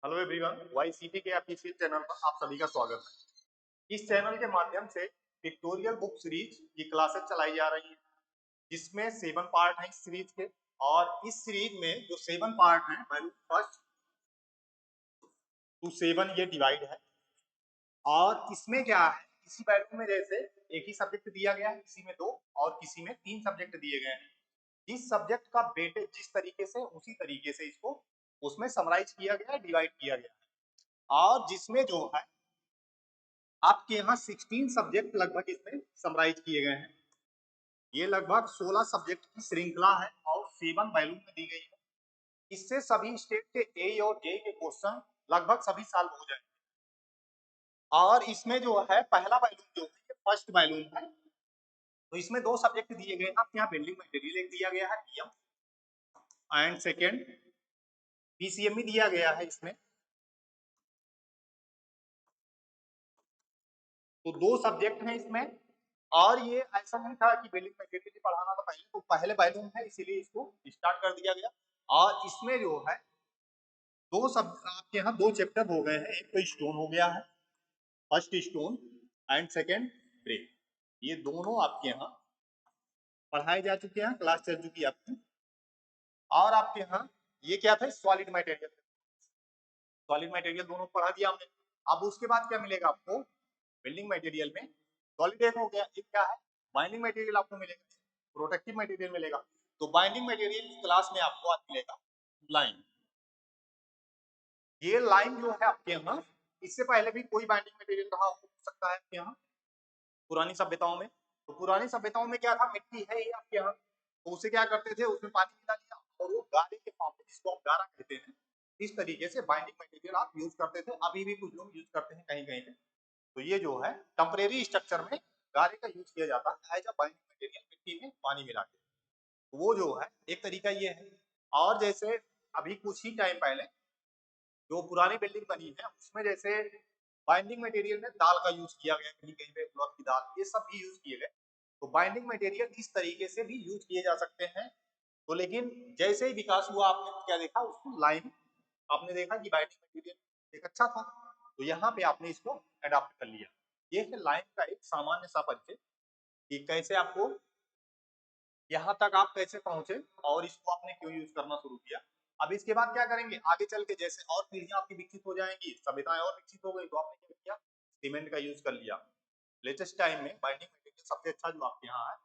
Hello everyone, YCT के आपके इस चैनल पर आप सभी का स्वागत है। इस चैनल के माध्यम से पिक्टोरियल बुक सीरीज की क्लासेस चलाई जा रही है, जिसमें 7 पार्ट हैं इस सीरीज के। और इस सीरीज में जो 7 पार्ट हैं, वैल्यू फर्स्ट टू 7 ये डिवाइड है। और इसमें क्या है, इसी वैल्यू में जैसे एक ही सब्जेक्ट दिया गया है, किसी में 2 और किसी में 3 सब्जेक्ट दिए गए हैं। जिस सब्जेक्ट का वेटेज जिस तरीके से, उसी तरीके से इसको उसमें समराइज किया गया है, डिवाइड किया गया है। और जिसमें जो है आपके यहाँ 16 सब्जेक्ट लगभग इसमें समराइज किए गए हैं। ये लगभग 16 सब्जेक्ट की श्रृंखला है और 7 वैल्यू में दी गई है। इससे सभी स्टेट के ए और जे के क्वेश्चन लगभग सभी साल हो जाएंगे। और इसमें जो है पहला वैल्यू जो है फर्स्ट वैल्यू है, तो इसमें 2 सब्जेक्ट दिए गए हैं। आपके यहाँ बिल्डिंग मटेरियल एक दिया गया है पीएम, एंड सेकेंड पीसीएम भी दिया गया है इसमें। तो 2 सब्जेक्ट हैं इसमें। और ये ऐसा नहीं था कि बिल्डिंग मटेरियल पढ़ाना था पहले, तो पहले वैल्यूम है इसीलिए इसको स्टार्ट कर दिया गया। और इसमें जो है 2 सब आपके यहाँ 2 चैप्टर हो गए हैं। एक तो स्टोन हो गया है, first stone and second break. ये दोनों आपके यहाँ पढ़ाए जा चुके हैं, क्लास चल चुकी है आपकी। और आपके यहाँ ये क्या था, सॉलिड मटेरियल। सॉलिड मटेरियल दोनों पढ़ा दिया हमने। अब उसके बाद क्या मिलेगा आपको बिल्डिंग मटेरियल में? सॉलिड एक हो गया, एक क्या है बाइंडिंग मटेरियल आपको मिलेगा, प्रोटेक्टिव मटेरियल मिलेगा। तो बाइंडिंग मटेरियल की क्लास में आपको आज मिलेगा लाइन। ये लाइन जो है आपके यहाँ, इससे पहले भी कोई बाइंडिंग मटेरियल रहा हो सकता है आपके यहाँ पुरानी सभ्यताओं में। तो पुरानी सभ्यताओं में क्या था, मिट्टी है ये आपके यहाँ, तो उसे क्या करते थे, उसमें पानी मिला लिया और वो गारे के फॉर्म में, जिसको आप गारा कहते हैं, इस तरीके से बाइंडिंग मटेरियल आप यूज करते थे। अभी भी कुछ लोग यूज करते हैं कहीं कहीं पे। तो ये जो है टेम्परेरी स्ट्रक्चर में गारे का यूज किया जाता है एज अ बाइंडिंग मटेरियल, मिट्टी में पानी मिला के। तो वो जो है एक तरीका ये है। और जैसे अभी कुछ ही टाइम पहले जो पुरानी बिल्डिंग बनी है, उसमें जैसे बाइंडिंग मटेरियल में दाल का यूज किया गया, कहीं कहीं पे उड़द की दाल, ये सब भी यूज किए गए। तो बाइंडिंग मटेरियल इस तरीके से भी यूज किए जा सकते हैं। तो लेकिन जैसे ही विकास हुआ, आपने क्या देखा, उसको लाइन आपने देखा कि बाइंडिंग मटेरियल एक अच्छा था, तो यहाँ पे आपने इसको अडॉप्ट कर लिया। ये है लाइन का एक सामान्य सा परिचय कि कैसे आपको यहाँ तक आप कैसे पहुंचे और इसको आपने क्यों यूज करना शुरू किया। अब इसके बाद क्या करेंगे, आगे चल के जैसे और पीढ़ियां आपकी विकसित हो जाएंगी, सभ्यताएं और विकसित हो गई, तो आपने क्या किया, सीमेंट का यूज कर लिया। लेटेस्ट टाइम में बाइंडिंग मटेरियल सबसे अच्छा जो आपके यहाँ है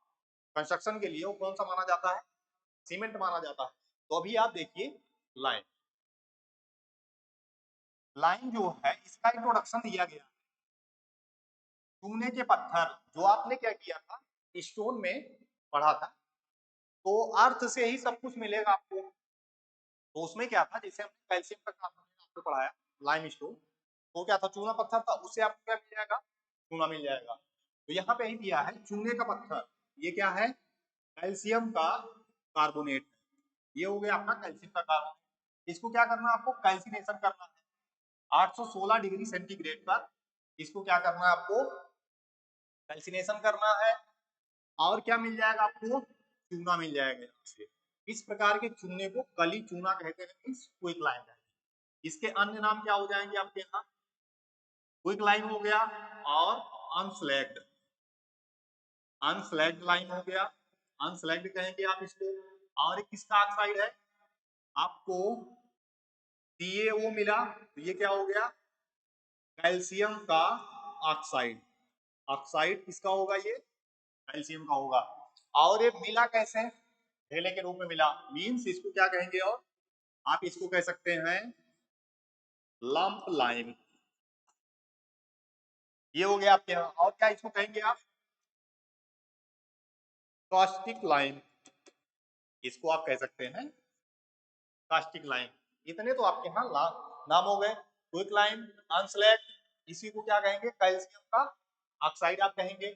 कंस्ट्रक्शन के लिए, वो कौन सा माना जाता है, सीमेंट माना जाता है। तो अभी आप देखिए लाइन, लाइन जो है इसका इंट्रोडक्शन दिया गया है, चूने के पत्थर। जो आपने क्या किया था, स्टोन में पढ़ा था, तो अर्थ से ही सब कुछ मिलेगा आपको। तो उसमें क्या था, जैसे हमने कैल्शियम का कार्बोनेट आपको पढ़ाया, लाइम स्टोन, तो क्या था, चूना पत्थर था, उससे आपको क्या मिल जाएगा, चूना मिल जाएगा। तो यहाँ पे ही दिया है चूने का पत्थर, ये क्या है, कैल्शियम का कार्बोनेट। ये हो गया आपका कैल्शियम का कार्बोनेट। इसको क्या करना है, आपको कैल्सिनेशन करना है 816 डिग्री सेंटीग्रेड पर। इसको क्या करना है, आपको कैल्सिनेशन करना है। और क्या मिल जाएगा आपको, चूना मिल जाएगा। इस प्रकार के चूने को कली चूना कहते हैं, मींस क्विक लाइन है। इसके अन्य नाम क्या हो जाएंगे आपके यहाँ, क्विक लाइन हो गया और अनस्लैग्ड, अनस्लैग्ड लाइन हो गया, अनस्लैग्ड कहेंगे आप इसको। और एक किसका ऑक्साइड है, आपको CaO मिला, तो ये क्या हो गया, कैल्शियम का ऑक्साइड। ऑक्साइड किसका होगा, ये कैल्शियम का होगा। और ये मिला कैसे, ढेले के रूप में मिला, मींस इसको क्या कहेंगे, और आप इसको कह सकते हैं लंप लाइन। ये हो गया आपके यहाँ। और क्या इसको कहेंगे आप, कास्टिक लाइन, इसको आप कह सकते हैं कास्टिक लाइन। इतने तो आपके यहाँ नाम हो गए, क्विक लाइन, अनस्लैग, इसी को क्या कहेंगे, कैल्शियम का ऑक्साइड आप कहेंगे,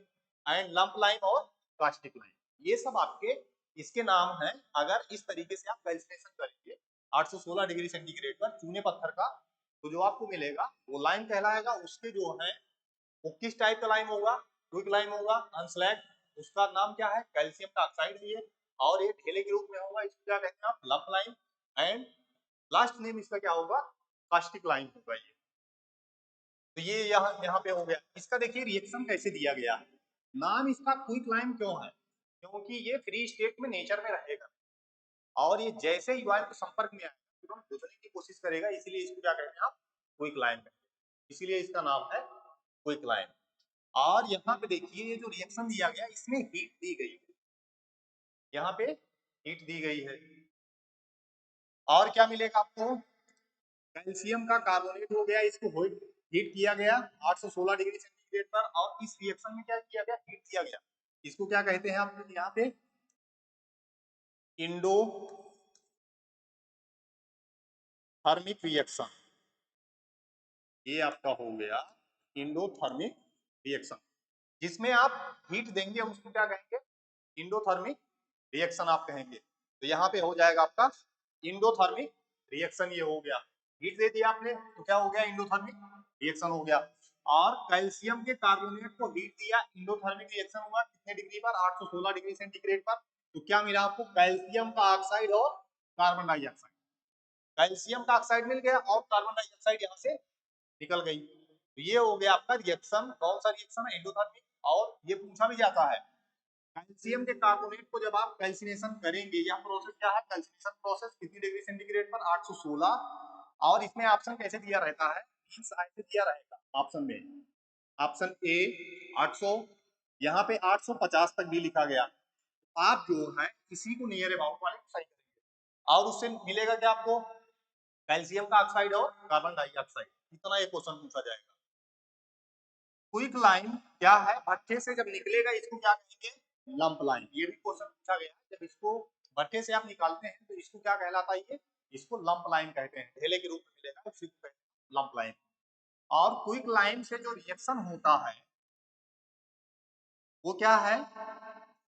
एंड लंप लाइन और कास्टिक लाइन। ये सब आपके इसके नाम हैं। अगर इस तरीके से आप कैल्सिनेशन करेंगे 816 डिग्री सेंटीग्रेड पर चूने पत्थर का, तो जो आपको मिलेगा वो लाइन कहलाएगा। उसके जो है वो किस टाइप का लाइन होगा, क्विक लाइन होगा, अनस्लैग, उसका नाम क्या है, कैल्शियम का ऑक्साइड है ये। और ये ढेले के रूप में होगा, इसको क्या कहते हैं आप, lump line. And last name इसका क्या होगा, कास्टिक लाइम होगा ये। तो ये यहाँ यहाँ पे हो गया। इसका देखिए रिएक्शन कैसे दिया गया है। नाम इसका क्विक लाइम क्यों है? क्योंकि ये फ्री स्टेट में नेचर में रहेगा और ये जैसे ही वायु के संपर्क में आएगा तुरंत बुझने की कोशिश करेगा, इसीलिए इसको क्या कहते हैं आप? Quick lime. इसीलिए इसका नाम है क्विक लाइम। और यहाँ पे देखिए ये जो रिएक्शन दिया गया इसमें हीट दी गई है, यहाँ पे हीट दी गई है। और क्या मिलेगा आपको? कैल्शियम का कार्बोनेट हो गया, इसको हीट किया गया 816 डिग्री सेंटीग्रेड पर और इस रिएक्शन में क्या किया गया? हीट दिया गया। इसको क्या कहते हैं आप यहाँ पे? Endothermic reaction. ये आपका हो गया इंडोथर्मिक रिएक्शन। जिसमें आप हीट देंगे उसको क्या कहेंगे? इंडोथर्मिक रिएक्शन आप कहेंगे। तो यहाँ पे हो जाएगा आपका इंडोथर्मिक रिएक्शन। ये हो गया, हीट दे दिया आपने तो क्या हो गया? इंडोथर्मिक रिएक्शन हो गया। और कैल्शियम के कार्बोनेट को हीट दिया, इंडोथर्मिक रिएक्शन हुआ कितने डिग्री पर? 816 डिग्री सेंटीग्रेड पर। तो क्या मिला आपको? कैल्शियम का ऑक्साइड और कार्बन डाइऑक्साइड। कैल्शियम का ऑक्साइड मिल गया और कार्बन डाइऑक्साइड यहाँ से निकल गई। तो ये हो गया आपका रिएक्शन। कौन सा रिएक्शन है? एंडोथर्मिक। और ये पूछा भी जाता है कैल्शियम के कार्बोनेट को जब आप कैल्सिनेशन करेंगे, यह प्रोसेस क्या है? कैल्सिनेशन प्रोसेस कितनी डिग्री सेंटीग्रेड पर? 816। और इसमें ऑप्शन कैसे दिया रहता है? मींस ऐसे दिया रहेगा ऑप्शन में, ऑप्शन ए 800, यहाँ पे 850 तक भी लिखा गया। आप जो है इसी को नियर अबाउट वाले सही करेंगे और उससे मिलेगा क्या आपको? कैल्शियम का ऑक्साइड और कार्बन डाइऑक्साइड। इतना ये क्वेश्चन पूछा जाएगा। क्विक लाइम क्या है? भट्ठे से जब निकलेगा इसको क्या कहेंगे? Lump lime. ये भी क्वेश्चन पूछा गया है। जब इसको भट्ठे से आप निकालते हैं तो इसको क्या कहलाता है? ये इसको लंप लाइम कहते हैं, ढेले के रूप में मिलेगा तो इसको कहते हैं लंप लाइम। और क्विक लाइम से जो रिएक्शन होता है वो क्या है?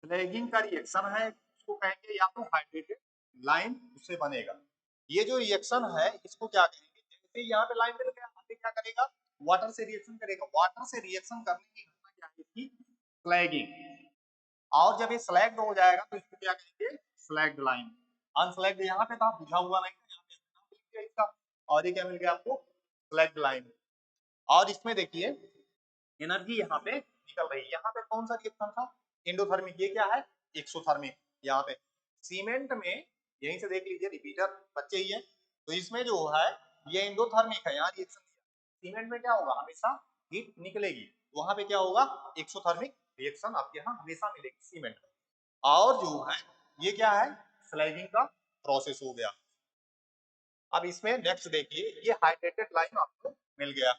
स्लैगिंग का रिएक्शन है, इसको कहेंगे या तो हाइड्रेटेड लाइम उससे बनेगा। ये जो रिएक्शन है इसको क्या कहेंगे? जैसे यहाँ पे लाइम मिल गया, आगे क्या करेगा? वाटर से रिएक्शन करेगा। वाटर से रिएक्शन करने की घटना क्या है? इसकी स्लैगिंग। और जब ये स्लैग्ड हो जाएगा तो इसको क्या कहेंगे? Slagged lime. अनस्लैग्ड यहाँ पे था, बुझा हुआ नहीं था, यहाँ पे नाम लिख दिया इसका और ये क्या मिल गया आपको? Slagged lime. और इसमें देखिए एनर्जी यहाँ पे निकल रही है। यहाँ पे कौन सा रिएक्शन था? एंडोथर्मिक। ये क्या है? एक्सोथर्मिक। यहाँ पे सीमेंट में यहीं से देख लीजिए, रिपीटर बच्चे ही है तो इसमें जो है ये एंडोथर्मिक है, यहाँ रिएक्शन दिया। सीमेंट में क्या होगा? हमेशा हीट निकलेगी। वहां पे क्या होगा? एक्सोथर्मिक रिएक्शन आपके यहाँ हमेशा मिलेगी सीमेंट में। और जो है ये क्या है? स्लैगिंग का प्रोसेस हो गया। अब इसमें नेक्स्ट देखिए, ये हाइड्रेटेड लाइम आपको मिल गया।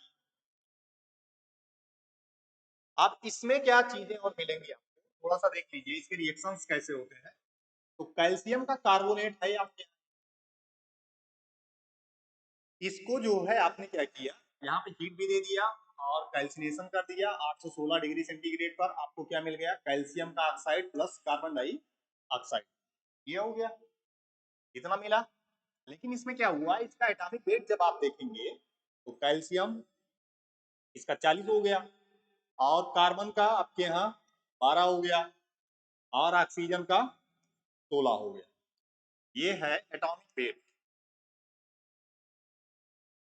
अब इसमें क्या चीजें और मिलेंगी आपको, थोड़ा सा देख लीजिए इसके रिएक्शंस कैसे होते हैं। तो कैल्शियम का कार्बोनेट है आपके, इसको जो है आपने क्या किया? यहाँ पे हीट भी दे दिया और कैल्सिनेशन कर दिया 816 डिग्री सेंटीग्रेड पर। आपको क्या मिल गया? कैल्शियम का ऑक्साइड प्लस कार्बन डाइऑक्साइड। ये हो गया, इतना मिला। लेकिन इसमें क्या हुआ? इसका एटॉमिक वेट जब आप देखेंगे तो कैल्शियम इसका 40 हो गया और कार्बन का आपके यहाँ 12 हो गया और ऑक्सीजन का 16 हो गया। ये है atomic weight.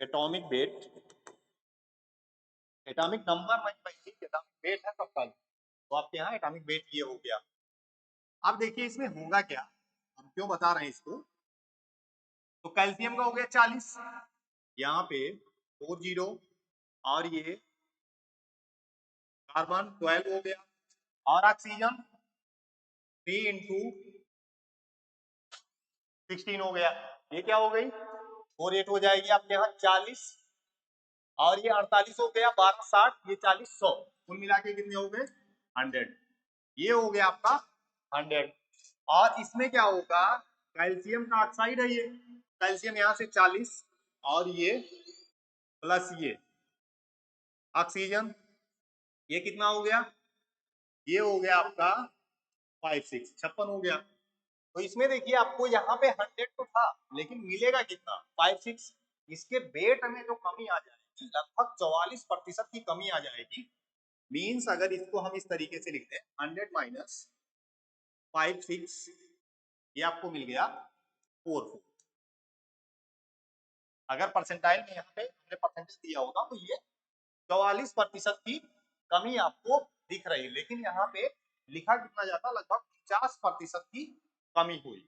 Atomic weight, atomic number नहीं भाई, एटॉमिक वेट है सबका। तो आपके यहाँ एटॉमिक वेट ये हो गया। अब देखिए इसमें होगा क्या, हम क्यों बता रहे हैं इसको। तो कैल्शियम का हो गया 40, यहाँ पे 40 और ये कार्बन 12 हो गया और ऑक्सीजन 3 इंटू 16 हो गया। ये क्या हो गई? 48 हो जाएगी आपके यहाँ 40 और ये 48 हो गया, 12 60, ये 40 100, कुल मिला के कितने हो गए? 100। ये हो गया आपका 100। और इसमें क्या होगा? कैल्शियम का ऑक्साइड है ये, कैल्शियम यहाँ से 40 और ये प्लस ये ऑक्सीजन, ये कितना हो गया? ये हो गया आपका 56 56 हो गया। तो इसमें देखिए आपको यहाँ पे 100 तो था लेकिन मिलेगा कितना? 56। इसके वेट में जो कमी आ जाएगी लगभग 44% की कमी आ जाएगी। मीन्स अगर इसको हम इस तरीके से लिखते हैं 100 माइनस 56, ये आपको मिल गया 44। अगर परसेंटाइल में यहाँ पे हमने परसेंटेज दिया होता तो ये 44% की कमी आपको दिख रही है, लेकिन यहाँ पे लिखा कितना जाता, लगभग 50% की कमी हुई।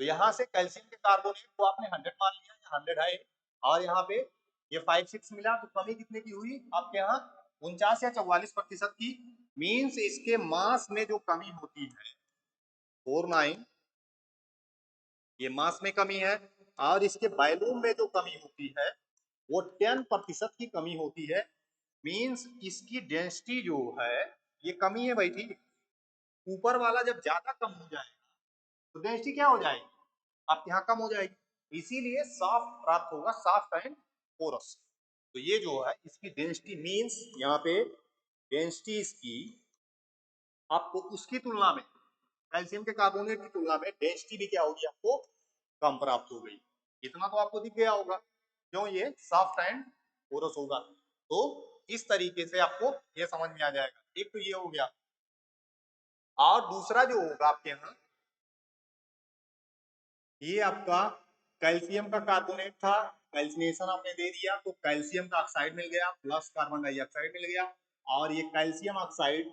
तो यहाँ से कैल्शियम के कार्बोनेट को आपने 100 मान लिया, 100 है, और यहाँ पे ये 5-6 मिला, तो कमी कितने की हुई आपके यहाँ 49 या 44% की। मीन्स इसके मास में जो कमी होती है 49, ये मास में कमी है, और इसके वॉल्यूम में जो कमी होती है वो 10% की कमी होती है। मीन्स इसकी डेंसिटी जो है, ये कमी है भाई, ठीक। ऊपर वाला जब ज्यादा कम हो जाएगा तो डेंसिटी क्या हो जाएगी आपके यहाँ, कम हो जाएगी, इसीलिए सॉफ्ट प्राप्त होगा, सॉफ्ट एंड पोरस। तो ये जो है इसकी डेंसिटी, मीन्स यहाँ पे डेंसिटी इसकी आपको उसकी तुलना में, कैल्शियम के कार्बोनेट की तुलना में डेंसिटी भी क्या होगी आपको कम प्राप्त हो गई। इतना तो आपको दिख गया होगा, क्यों, ये सॉफ्ट एंड पोरस होगा। तो इस तरीके से आपको ये समझ में आ जाएगा। एक तो ये हो गया, और दूसरा जो होगा आपके यहाँ, ये आपका कैल्शियम का कार्बोनेट था, कैल्सिनेशन आपने दे दिया तो कैल्शियम का ऑक्साइड मिल गया प्लस कार्बन डाइऑक्साइड मिल गया, और ये कैल्शियम ऑक्साइड,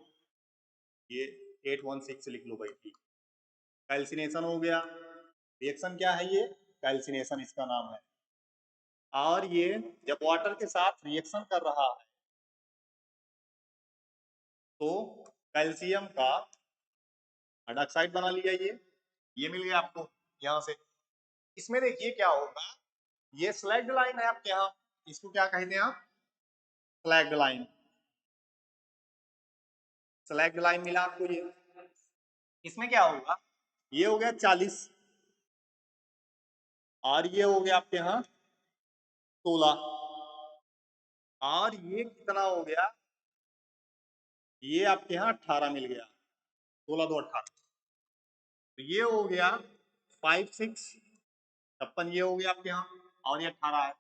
ये 816 लिख लो भाई, ठीक। कैल्सिनेशन हो गया, रिएक्शन क्या है ये, कैल्सिनेशन इसका नाम है। और ये जब वाटर के साथ रिएक्शन कर रहा है तो कैल्शियम का हाइड्रोक्साइड बना लिया, ये मिल गया आपको यहाँ से। इसमें देखिए क्या होगा, ये स्लैग्ड लाइन है आपके यहाँ, इसको क्या कहते हैं आप, स्लैग्ड लाइन। स्लैग्ड लाइन मिला आपको ये, इसमें क्या होगा, ये हो गया 40, और ये हो गया आपके यहाँ 16, और ये कितना हो गया, ये आपके यहाँ 18 मिल गया, 16 2 18, तो ये हो गया 5 6 56, ये हो गया आपके यहाँ, और ये 18 है।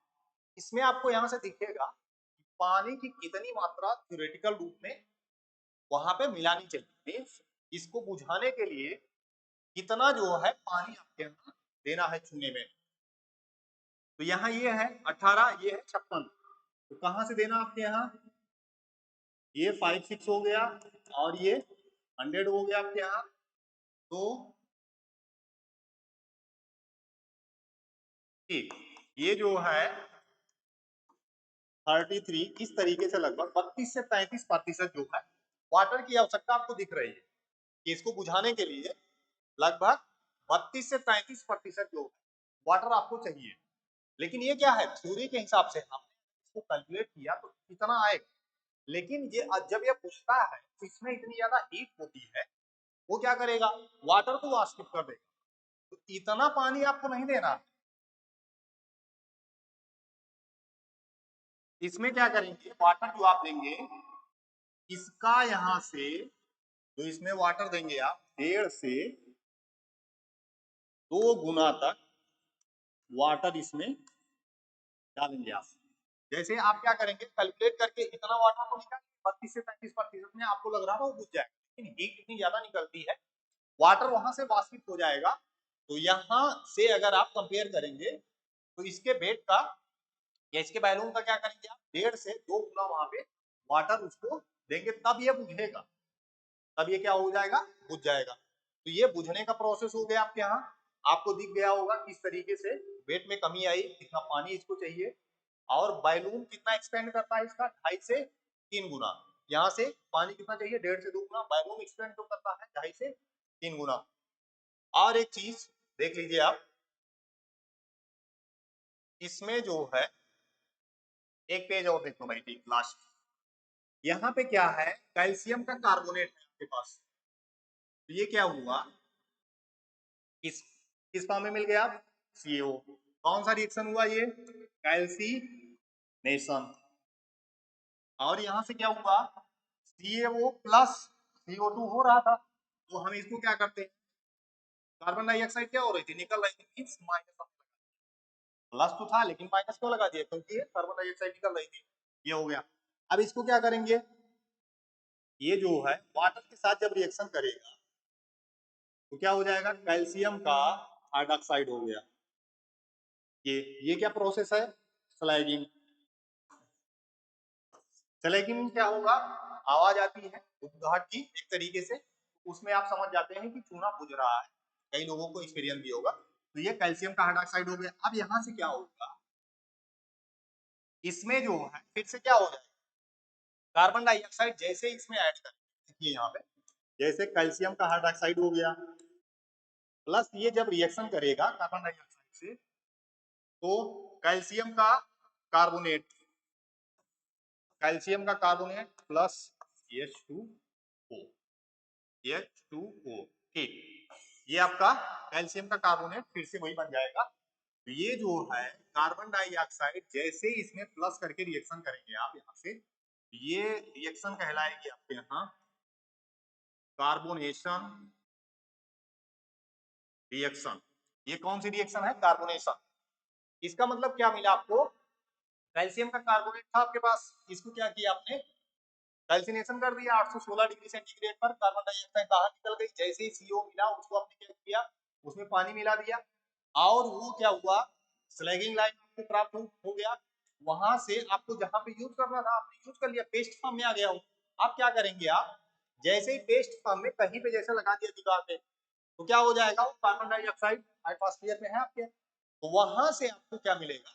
इसमें आपको यहाँ से दिखेगा पानी की कितनी मात्रा थ्योरेटिकल रूप में वहां पे मिलानी चाहिए, मीन्स इसको बुझाने के लिए कितना जो है पानी आपके यहाँ देना है चूने में। तो यहाँ ये है 18, ये है 56, तो कहाँ से देना आपके यहाँ, ये 5 6 हो गया, और ये 100 हो गया आपके यहाँ। तो ठीक, ये जो है 33, इस तरीके से लगभग 32 से 33% जो है वाटर की आवश्यकता आपको दिख रही है, कि इसको बुझाने के लिए लगभग 32 से 33% जो वाटर आपको चाहिए। लेकिन ये क्या है, थ्योरी के हिसाब से हमने इसको कैलकुलेट किया तो कितना आएगा, लेकिन ये जब ये पूछता है तो इसमें इतनी ज्यादा हीट होती है, वो क्या करेगा, वाटर को वाष्पित कर देगा, तो इतना पानी आपको नहीं देना। इसमें क्या करेंगे, वाटर जो आप देंगे इसका यहाँ से, जो इसमें वाटर देंगे आप 1.5 से 2 गुना तक वाटर इसमें डालेंगे आप। जैसे आप क्या करेंगे, कैलकुलेट करके इतना वाटर तो निकाल 32 से 35% में आपको लग रहा था वो बुझ जाएगा, लेकिन हीट इतनी ज्यादा निकलती है, वाटर वहां से वाष्पित हो जाएगा। तो यहाँ से अगर आप कंपेयर करेंगे तो इसके बेड का या इसके बैलून का क्या करेंगे आप, 1.5 से 2 गुना वहां पे वाटर उसको देंगे, तब ये बुझेगा, तब ये क्या हो जाएगा, बुझ जाएगा। तो ये बुझने का प्रोसेस हो गया आपके यहाँ, आपको दिख गया होगा किस तरीके से वेट में कमी आई, कितना पानी इसको चाहिए, और बैलून कितना एक्सपेंड करता है इसका 2.5 से 3 गुना। यहाँ से पानी कितना चाहिए, 1.5 से 2 गुना, बैलून एक्सपेंड तो करता है 2.5 से 3 गुना। और एक चीज देख लीजिए आप, इसमें जो है एक पेज और देख लो भाई, ठीक लास्ट, यहाँ पे क्या है, कैल्शियम का कार्बोनेट है आपके पास, तो ये क्या हुआ, किस फॉर्म में मिल गया, सीओ, कौन सा रिएक्शन हुआ ये, कैल्सिनेशन, और यहां से क्या हुआ, CaO प्लस CO2 हो रहा था, तो हम इसको क्या करते हैं, कार्बन डाइऑक्साइड क्या हो रही थी, निकल रही थी, माइनस, प्लस तो था लेकिन माइनस क्यों लगा दिया, क्योंकि कार्बन डाइऑक्साइड निकल रही थी, ये हो गया। अब इसको क्या करेंगे, ये जो है वाटर के साथ जब रिएक्शन करेगा तो क्या हो जाएगा, कैल्शियम का हाइड्रोक्साइड हो गया, ये क्या प्रोसेस है? स्लैगिंग। स्लैगिंग में क्या होगा? आवाज आती है घुटघाट की एक तरीके से, उसमें आप समझ जाते हैं कि चूना बुझ रहा है। कई लोगों को एक्सपीरियंस भी होगा। तो ये कैल्शियम का हाइड्रोक्साइड हो गया। अब यहाँ से क्या होगा, इसमें जो है फिर से क्या हो जाएगा, कार्बन डाइऑक्साइड जैसे इसमें ऐड करेंगे, देखिए यहाँ पे जैसे कैल्शियम का हाइड्रोक्साइड हो गया, प्लस ये जब रिएक्शन करेगा कार्बन डाइऑक्साइड से, तो कैल्शियम का कार्बोनेट, कैल्शियम का कार्बोनेट प्लस H2O, H2O, ठीक। ये आपका कैल्शियम का कार्बोनेट फिर से वही बन जाएगा। तो ये जो है कार्बन डाइऑक्साइड जैसे इसमें प्लस करके रिएक्शन करेंगे आप यहाँ से, ये रिएक्शन कहलाएगी आपके यहाँ कार्बोनेशन रिएक्शन। ये कौन सी रिएक्शन है? कार्बोनेशन। इसका मतलब क्या मिला आपको, कैल्शियम का कार्बोनेट था आपके पास, इसको क्या किया आपने, कैल्सिनेशन कर दिया 816 डिग्री सेंटीग्रेड पर, कार्बन डाइऑक्साइड बाहर निकल गई, जैसे ही CO मिला उसको आपने क्या किया, उसमें पानी मिला दिया, और वो क्या हुआ, स्लैगिंग लाइन आपको प्राप्त हो गया। वहां से आपको जहां पे यूज करना था आपने यूज कर लिया, पेस्ट फॉर्म में आ गया हो। आप क्या करेंगे, आप जैसे ही पेस्ट फॉर्म में कहीं पे जैसे लगा दिया दीवार पे, तो क्या हो जाएगा, वो कार्बन डाइऑक्साइड एटमॉस्फेयर में है आपके, तो वहां से आपको क्या मिलेगा,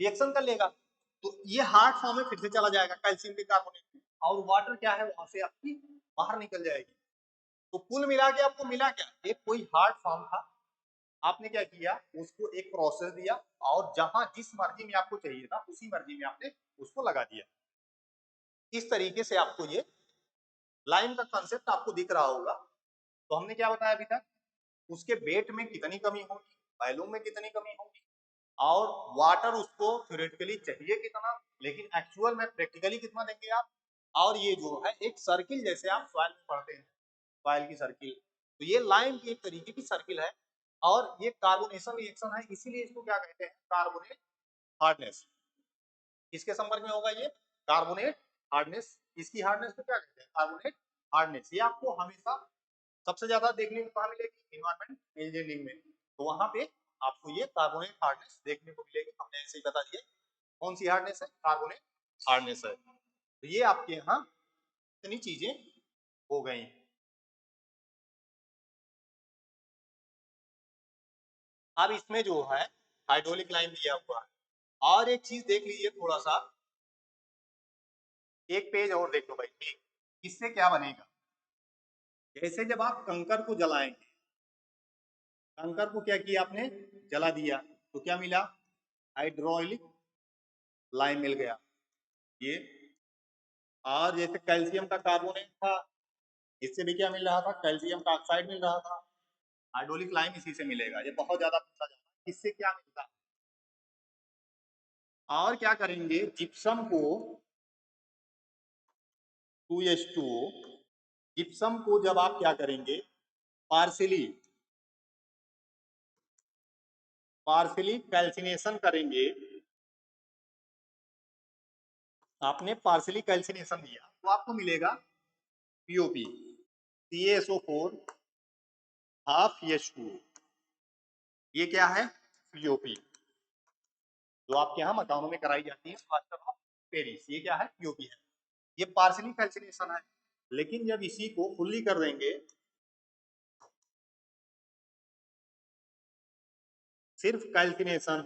रिएक्शन कर लेगा। तो ये हार्ड फॉर्म में फिर से चला जाएगा कैल्शियम के कार्बोनेट में, और वाटर क्या है वहां से आपकी बाहर निकल जाएगी। तो कुल मिला के आपको मिला क्या, एक कोई हार्ड फॉर्म था, आपने क्या किया, उसको एक प्रोसेस दिया, और जहां जिस मर्जी में आपको चाहिए था उसी मर्जी में आपने उसको लगा दिया। इस तरीके से आपको ये लाइन का कंसेप्ट आपको दिख रहा होगा। तो हमने क्या बताया अभी तक, उसके वेट में कितनी कमी होगी, वॉल्यूम में कितनी कमी होगी, और वाटर उसको थ्योरेटिकली चाहिए कितना, लेकिन एक्चुअल में प्रैक्टिकली कितना देंगे आप। और ये जो है एक सर्किल, जैसे आप सॉइल में पढ़ते हैं सॉइल की सर्किल, तो ये लाइन की एक तरीके की सर्किल है, और ये कार्बोनेशन रिएक्शन है, इसीलिए इसको क्या कहते हैं, कार्बोनेट हार्डनेस। किसके संपर्क में होगा ये, कार्बोनेट हार्डनेस। इसकी हार्डनेस को क्या कहते हैं, कार्बोनेट हार्डनेस। ये आपको हमेशा सबसे ज्यादा देखने को कहाँ मिलेगी, इन्वायरमेंट इंजीनियरिंग में, तो वहां पे आपको ये कार्बोनेट हार्डनेस देखने को मिलेगी। हमने ऐसे ही बता दिया कौन सी हार्डनेस है, कार्बोनेट हार्डनेस है। तो ये आपके यहाँ इतनी चीजें हो गई। अब इसमें जो है हाइड्रोलिक लाइन दिया हुआ है, और एक चीज देख लीजिए थोड़ा सा, एक पेज और देख लो भाई, इससे क्या बनेगा, जैसे जब आप कंकर को जलाएंगे, कंकर को क्या किया आपने, जला दिया, तो क्या मिला, हाइड्रोलिक लाइन मिल गया ये। और जैसे कैल्शियम का कार्बोनेट था, इससे भी क्या मिल रहा था, कैल्शियम का ऑक्साइड मिल रहा था, हाइड्रोलिक लाइन इसी से मिलेगा। ये बहुत ज्यादा पूछा जाता है इससे क्या मिलता है। और क्या करेंगे, जिप्सम को 2H2O, जिप्सम को जब आप क्या करेंगे, पार्शियली पार्शियली कैल्सिनेशन करेंगे, आपने पार्शियली कैल्सिनेशन दिया तो आपको मिलेगा POP, CaSO4 हाफ H2O। ये क्या है, POP, जो आपके यहाँ मकानों में कराई जाती है प्लास्टर ऑफ पेरिस। ये क्या है, POP है। ये पार्शियली कैल्सिनेशन है, लेकिन जब इसी को फुल्ली कर देंगे, सिर्फ कैल्सिनेशन,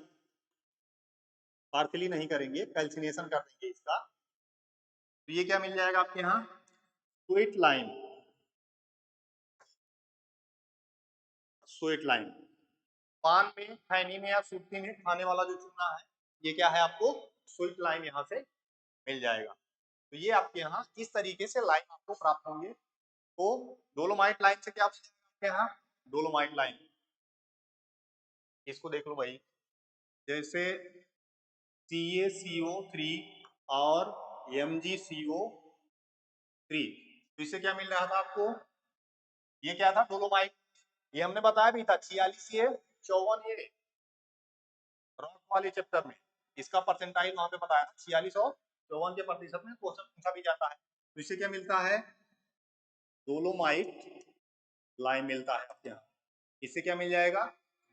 पार्शियली नहीं करेंगे, कैल्सिनेशन कर देंगे इसका, तो ये क्या मिल जाएगा आपके यहाँ, स्वीट लाइम, स्वीट लाइम। पान में, खैनी में या सुर्ती में खाने वाला जो चूना है, ये क्या है आपको, स्वीट लाइम यहाँ से मिल जाएगा। तो ये आपके यहाँ इस तरीके से लाइन आपको प्राप्त होंगे। तो डोलोमाइट लाइन से क्या आपके यहाँ, डोलोमाइट लाइन, इसको देख लो भाई, जैसे CaCO3 और MgCO3, तो इससे क्या मिल रहा था आपको, ये क्या था, डोलोमाइट। ये हमने बताया भी था 46A54A रॉक वाले चैप्टर में, इसका परसेंटाइल वहां पे बताया था 46 और 54 के प्रतिशत में क्वेश्चन पूछा भी जाता है। तो इससे क्या मिलता है, डोलोमाइट लाइम मिलता है आपके यहाँ। इससे क्या मिल जाएगा,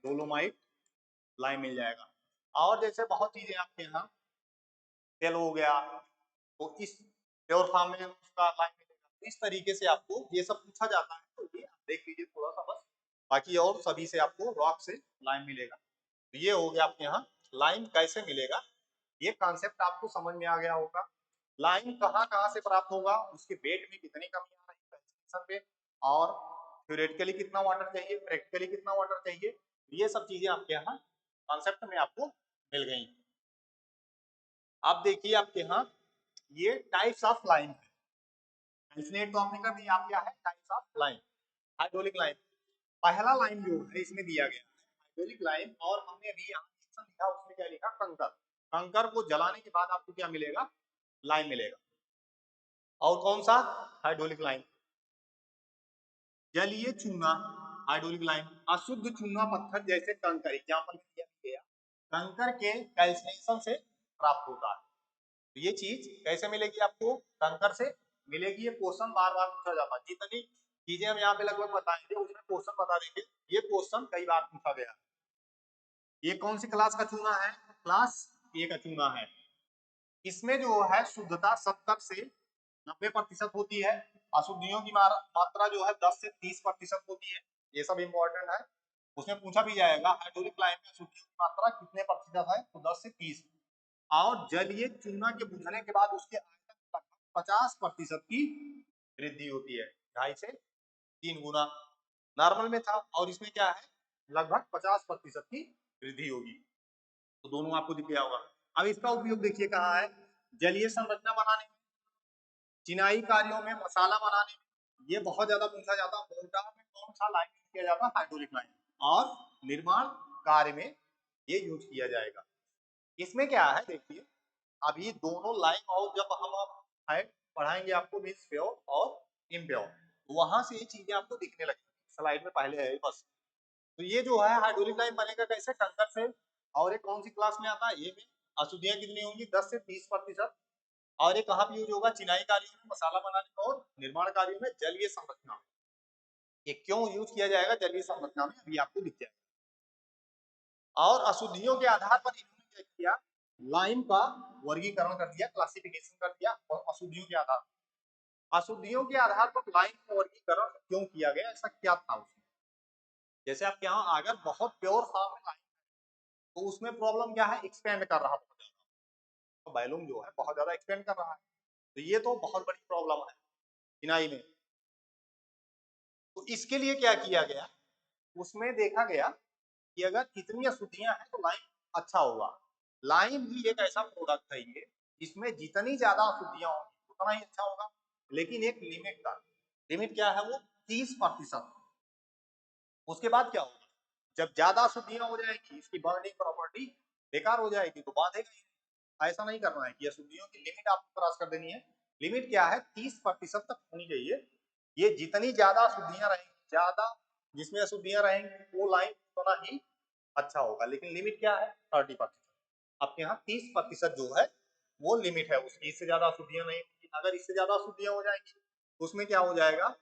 डोलोमाइट लाइम मिल जाएगा। और जैसे बहुत चीजें आपके यहाँ तेल हो गया, तो इस प्योर फॉर्म में उसका लाइन मिलेगा। तो इस तरीके से आपको ये सब पूछा जाता है, तो ये आप देख लीजिए थोड़ा सा बस, बाकी और सभी से आपको रॉक से लाइन मिलेगा। तो ये हो गया आपके यहाँ लाइन कैसे मिलेगा, ये कॉन्सेप्ट आपको समझ में आ गया होगा। लाइन कहाँ कहाँ से प्राप्त होगा, उसके वेट में कितनी कमी आ रही है कंसंट्रेशन पे, और थ्योरेटिकली कितना वाटर चाहिए, प्रैक्टिकली कितना वाटर चाहिए, ये सब चीजें आपके यहाँ कॉन्सेप्ट में आपको मिल गई। आप देखिए आपके यहाँ ये टाइप्स ऑफ लाइन है, इसने तो आपने कर दिया, आप क्या है types of line. Hydraulic line, पहला लाइन जो है इसमें दिया गया है हाइड्रोलिक लाइन, और हमने अभी यहाँ लिखा उसमें क्या लिखा, कंकर। कंकर को जलाने के बाद आपको क्या मिलेगा, लाइन मिलेगा। और कौन सा, हाइड्रोलिक लाइन। जलीय चूना, हाइड्रोलिक लाइन, अशुद्ध चूना पत्थर जैसे कंकर, एग्जाम्पल दिया गया, कंकर के कैल्सिनेशन से प्राप्त होता है। तो ये चीज कैसे मिलेगी आपको, कंकर से मिलेगी। ये क्वेश्चन बार बार पूछा जाता है, जितनी चीजें हम यहाँ पे लगभग बताएंगे उसमें क्वेश्चन बता देंगे, ये क्वेश्चन कई बार पूछा गया। ये कौन सी क्लास का चूना है, क्लास ए का चूना है। इसमें जो है शुद्धता 70 से 90% होती है, अशुद्धियों की मात्रा जो है 10 से 30% होती है। ये सब इंपॉर्टेंट है, उसमें पूछा भी जाएगा हाइड्रोलिक लाइन में अशुद्धियों की मात्रा कितने प्रतिशत है, तो 10 से 30। और जलीय चूना के बुझने के बाद उसके आयतन लगभग 50% की वृद्धि होती है, 2.5 से 3 गुना नॉर्मल में था, और इसमें क्या है लगभग 50% की वृद्धि होगी। तो दोनों आपको दिख गया होगा। अब इसका उपयोग देखिए कहाँ है, जलीय संरचना बनाने में, चिनाई कार्यों में, मसाला बनाने में, ये बहुत ज्यादा पूछा जाता है। मोर्टार में कौन सा लाइन यूज किया जाता है, हाइड्रोलिक लाइन, और निर्माण कार्य में ये यूज किया जाएगा। इसमें क्या है देखिए, अभी दोनों लाइन, और जब हम पढ़ाएंगे आपको मीन्स प्योर और इम्प्योर, वहां से ये चीजें आपको दिखने लगेगी, स्लाइड में पहले है बस। तो ये जो है हाइड्रोलिक लाइन बनेगा कैसे, कंकर से, और ये कौन सी क्लास में आता है, ये में अशुद्धियां कितनी होंगी, 10 से 30%। और ये कहाँ पे यूज होगा, चिनाई कार्यों में, मसाला बनाने में, और निर्माण कार्यों में, जलीय संरचना में। ये क्यों यूज किया जाएगा जलीय संरचना में, अभी आपको दिख जाएगा। और अशुद्धियों के आधार पर इन्होंने क्या किया, लाइन का वर्गीकरण कर दिया, क्लासिफिकेशन कर दिया, और अशुद्धियों के आधार, अशुद्धियों के आधार पर लाइन का वर्गीकरण क्यों किया गया, ऐसा क्या था उसमें। जैसे आपके यहाँ अगर बहुत प्योर फॉर्म में लाइन, तो उसमें प्रॉब्लम क्या है, एक्सपेंड कर रहा बहुत ज्यादा, तो वॉल्यूम जो है बहुत ज्यादा एक्सपेंड कर रहा है, तो ये तो बहुत बड़ी प्रॉब्लम है चिनाई में। तो इसके लिए क्या किया गया, उसमें देखा गया कि अगर इतनी अशुद्धियां हैं तो लाइन अच्छा होगा। लाइन भी एक ऐसा प्रोडक्ट है ये, इसमें जितनी ज्यादा अशुद्धियां होंगी उतना ही अच्छा होगा, लेकिन एक लिमिट का, लिमिट क्या है वो 30%। उसके बाद क्या होगा, जब ज्यादा अशुद्धियां हो जाएगी इसकी बॉन्डिंग प्रॉपर्टी बेकार हो जाएगी, तो बांधेगा ही नहीं। ऐसा नहीं करना है कि अशुद्धियों की लिमिट आपको क्रॉस कर देनी है। लिमिट क्या है, 30% तक होनी चाहिए। ये जितनी ज्यादा अशुद्धियां रहेंगी, ज्यादा जिसमें अशुद्धियां रहेंगी वो लाइन उतना ही अच्छा होगा, लेकिन लिमिट क्या है 30%। आपके यहाँ 30% जो है वो लिमिट है उसकी, इससे ज्यादा अशुद्धियां नहीं होगी। अगर इससे ज्यादा अशुद्धियां हो जाएंगी तो उसमें क्या हो जाएगा,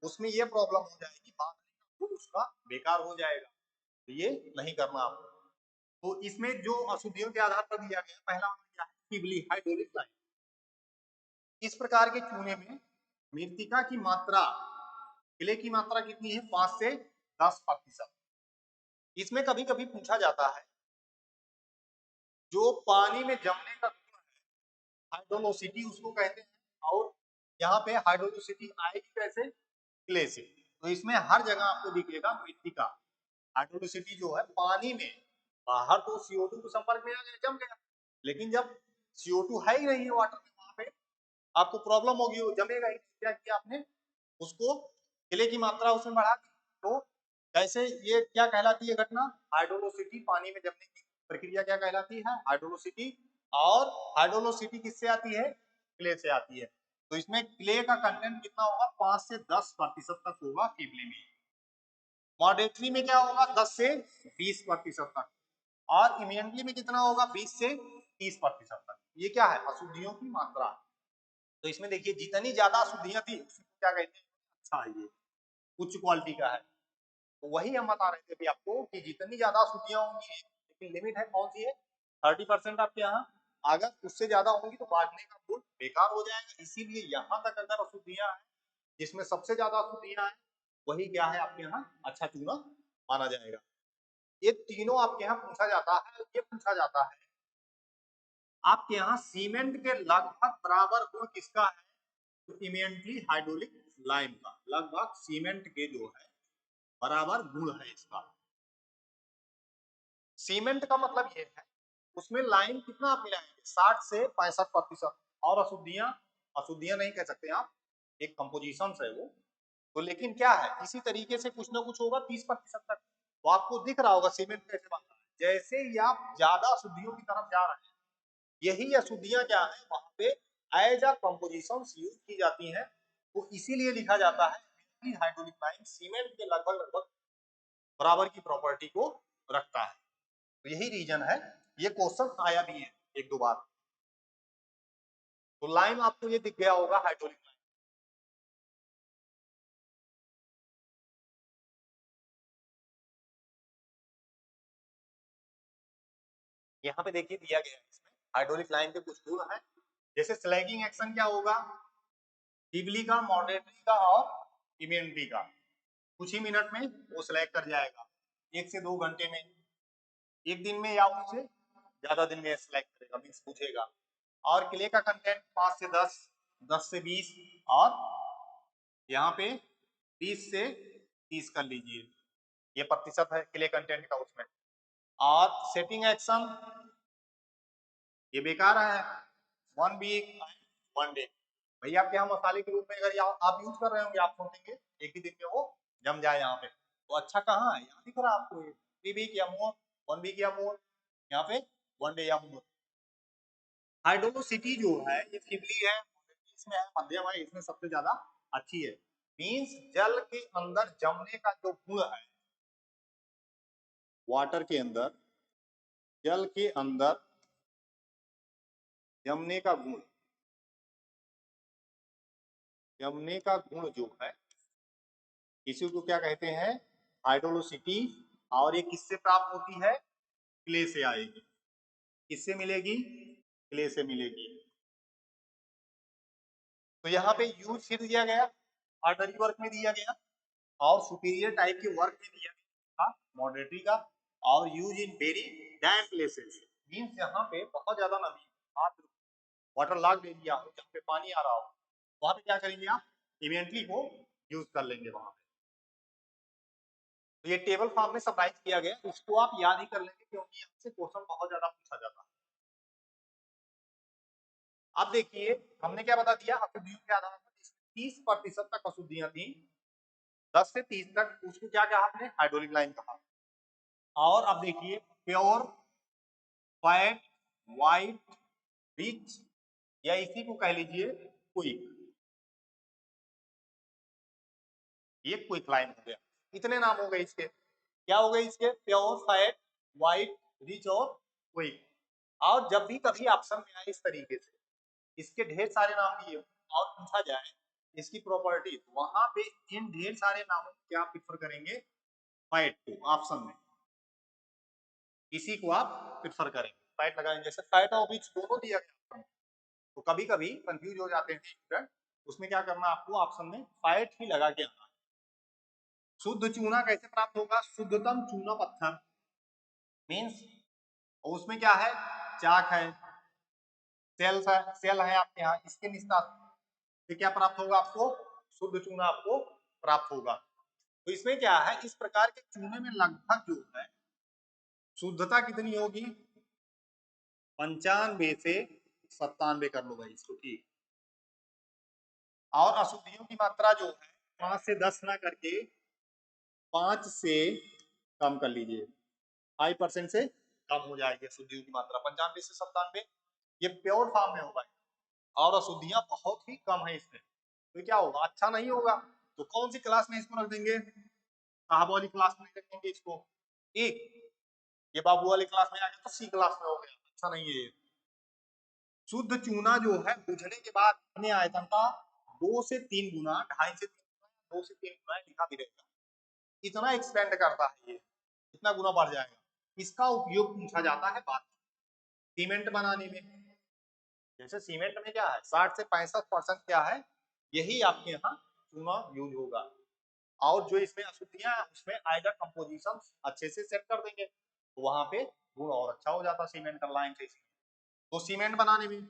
उसमें ये प्रॉब्लम हो जाएगी, बांधने का उसका बेकार हो जाएगा। तो ये नहीं करना आपको। तो इसमें जो अशुद्धियों के आधार पर दिया गया, पहला क्या है, फिबली हाइड्रोलिक लाइन। इस प्रकार के चूने में मृतिका की मात्रा, क्ले की मात्रा कितनी है, 5 से 10%। इसमें कभी कभी पूछा जाता है जो पानी में जमने का गुण है, हाइड्रोलोसिटी उसको कहते हैं, और यहाँ पे हाइड्रोलोसिटी आएगी कैसे, क्ले से। तो इसमें हर जगह आपको दिखेगा मृतिका, हाइड्रोलोसिटी जो है पानी में, बाहर तो CO2 के संपर्क में आ गया, जम गया, लेकिन जब CO2 है ही नहीं है वाटर में, वहां पे आपको प्रॉब्लम होगी, वो जमेगा ही। क्या किया आपने, उसको क्ले की मात्रा उसमें बढ़ा दी। तो कैसे, ये क्या कहलाती है घटना, हाइड्रोलोसिटी, पानी में जमने की प्रक्रिया क्या कहलाती है, हाइड्रोलोसिटी। और हाइड्रोलोसिटी किससे आती है, क्ले से आती है। तो इसमें क्ले का कंटेंट कितना होगा, 5 से 10% तक होगा फीबली में। मॉडरेटरी में क्या होगा, 10 से 20% तक। और इमिनेंटली में कितना होगा, 20 से 30% तक। ये क्या है, अशुद्धियों की मात्रा। तो इसमें देखिए जितनी ज्यादा अशुद्धियां थी उसको क्या कहते हैं, अच्छा है, ये उच्च क्वालिटी का है। तो वही हम बता रहे थे अभी आपको कि जितनी ज्यादा अशुद्धियां होंगी, लेकिन लिमिट है कौन सी है, 30% आपके यहाँ, अगर उससे ज्यादा होंगी तो बांटने का गुण बेकार हो जाएगा। इसीलिए यहाँ तक अगर अशुद्धियां हैं, जिसमें सबसे ज्यादा अशुद्धियां हैं, वही क्या है आपके यहाँ अच्छा चूना माना जाएगा। ये तीनों आपके यहाँ पूछा जाता है। ये पूछा जाता है आपके यहाँ सीमेंट के लगभग बराबर गुण किसका है, तो इमिडिएटली हाइड्रोलिक लाइम का लगभग सीमेंट के जो है बराबर गुण है इसका। सीमेंट का मतलब ये है उसमें लाइम कितना आप मिलाएंगे, 60 से 65%। और अशुद्धियां, अशुद्धियां नहीं कह सकते आप, एक कंपोजिशन है वो तो, लेकिन क्या है इसी तरीके से कुछ ना कुछ होगा 30% तक। तो आपको दिख रहा होगा सीमेंट कैसे बनता है। जैसे ही आप ज्यादा अशुद्धियों की तरफ जा रहे हैं, यही अशुद्धियां क्या है वहां पे एज अ कंपोजिशन यूज की जाती हैं। तो इसीलिए लिखा जाता है हाइड्रोलिक लाइम सीमेंट के लगभग लगभग बराबर की प्रॉपर्टी को रखता है। तो यही रीजन है, ये क्वेश्चन आया भी है एक दो बार। तो लाइम आपको ये दिख गया होगा हाइड्रोलिक लाइम। यहाँ पे देखिए दिया गया है इसमें हाइड्रोलिक लाइम के कुछ गुण है। जैसे स्लैगिंग एक्शन क्या होगा, टिबली का, मॉडरेटरी का और इमेंट्री का। कुछ ही मिनट में वो सिलेक्ट कर जाएगा, 1 से 2 घंटे में, एक दिन में, या उससे ज्यादा दिन में सिलेक्ट करेगा, मीन्स पूछेगा। और क्ले का कंटेंट 5 से 10, 10 से 20, और यहाँ पे 20 से 30 कर लीजिए, ये प्रतिशत है क्ले कंटेंट का उसमें। और सेटिंग एक्शन ये बेकार है, 1 वीक 1 डे। भैया आपके यहाँ मसाले के रूप में अगर आप यूज कर रहे होंगे, आप सोचेंगे एक ही दिन में वो जम जाए यहाँ पे, तो अच्छा कहाँ है, यहाँ दिख रहा है आपको ये 3 वीक या मोर, 1 वीक या मोर, यहाँ पे 1 डे या मोर। हाइड्रोलोसिटी जो है ये फिबली है, इसमें है, मध्यम है, इसमें सबसे ज्यादा अच्छी है। मीन्स जल के अंदर जमने का जो गुण है, वाटर के अंदर, जल के अंदर जमने का गुण, जमने का गुण जो है इसी को क्या कहते हैं, हाइड्रोलोसिटी। और ये किससे प्राप्त होती है, क्ले से आएगी। किससे मिलेगी, क्ले से मिलेगी। तो यहाँ पे यूज फिर दिया गया, ऑर्डनरी वर्क में दिया गया, और सुपीरियर टाइप के वर्क में दिया गया मॉडरेटरी का, और use in very dam places. Means यहाँ पे बहुत ज्यादा नमी, आप वाटर लॉग एरिया हो जहाँ पे पानी आ रहा हो, वहां पे क्या करेंगे आप, इवेंटली को यूज कर लेंगे वहां पे। तो ये टेबल फॉर्म में समराइज किया गया, इसको आप याद ही कर लेंगे क्योंकि यहाँ से क्वेश्चन बहुत ज्यादा पूछा जाता है। अब देखिए हमने क्या बता दिया, अशुद्धियों के आधार पर 30% तक अशुद्धियां थी, 10 से 30 तक उसको क्या कहा आपने, हाइड्रोलिक लाइन कहा। और अब देखिए प्योर, फैट, वाइट, रिच, या इसी को कह लीजिए क्विक, ये क्विक लाइन हो गया। इतने नाम हो गए इसके, क्या हो गए इसके, प्योर, फैट, वाइट, रिच और क्विक। और जब भी कभी ऑप्शन में आए इस तरीके से इसके ढेर सारे नाम दिए और पूछा जाए इसकी प्रॉपर्टी, तो वहां पे इन ढेर सारे नामों को क्या प्रिफर करेंगे, फैट को ऑप्शन में, इसी को आप प्रिफर करेंगे, फैट लगाएंगे। जैसे फैट और रिच दोनों दिया गया, तो कभी कभी कंफ्यूज हो जाते हैं स्टूडेंट, उसमें क्या करना आपको ऑप्शन में फैट ही लगा के आना। शुद्ध चूना कैसे प्राप्त होगा, शुद्धतम चूना पत्थर, मीन्स उसमें क्या है, चाक है, सेल है आपके यहाँ, इसके निस्तार से क्या प्राप्त होगा आपको, शुद्ध चूना आपको प्राप्त होगा। तो इसमें क्या है, इस प्रकार के चूने में लगभग जो है शुद्धता कितनी होगी, 95 से 97 कर लो भाई इसको, ठीक। और अशुद्धियों की मात्रा जो है 5 से 10 ना करके 5 से कम कर लीजिए, 5% से कम हो जाएगी अशुद्धियों की मात्रा, 95 से 97, ये प्योर फॉर्म में होगा। और अशुद्धियां बहुत ही कम है इसमें, तो क्या होगा, अच्छा नहीं होगा। तो कौन सी क्लास में इसको रख देंगे, साहब वाली क्लास में रखेंगे इसको, ठीक। ये बाबू वाली क्लास में आ गया तो सी क्लास में हो गया, अच्छा नहीं है ये। शुद्ध चूना जो है बुझने के बाद अपने आयतन का 2 से 3 गुना, 2.5 से 3 गुना, 2 से 3 गुना लिखा भी रहेगा, इतना एक्सपेंड करता है ये, इतना गुना बढ़ जाएगा। इसका उपयोग पूछा जाता है बात, सीमेंट बनाने में। जैसे सीमेंट में क्या है 60 से 65% क्या है, यही आपके यहाँ चूना यूज होगा। और जो इसमें अशुद्धियां हैं उसमें आएगा कंपोजिशन अच्छे से सेट कर देंगे, तो वहां पे गुण और अच्छा हो जाता सीमेंट लाइन से। तो सीमेंट बनाने में।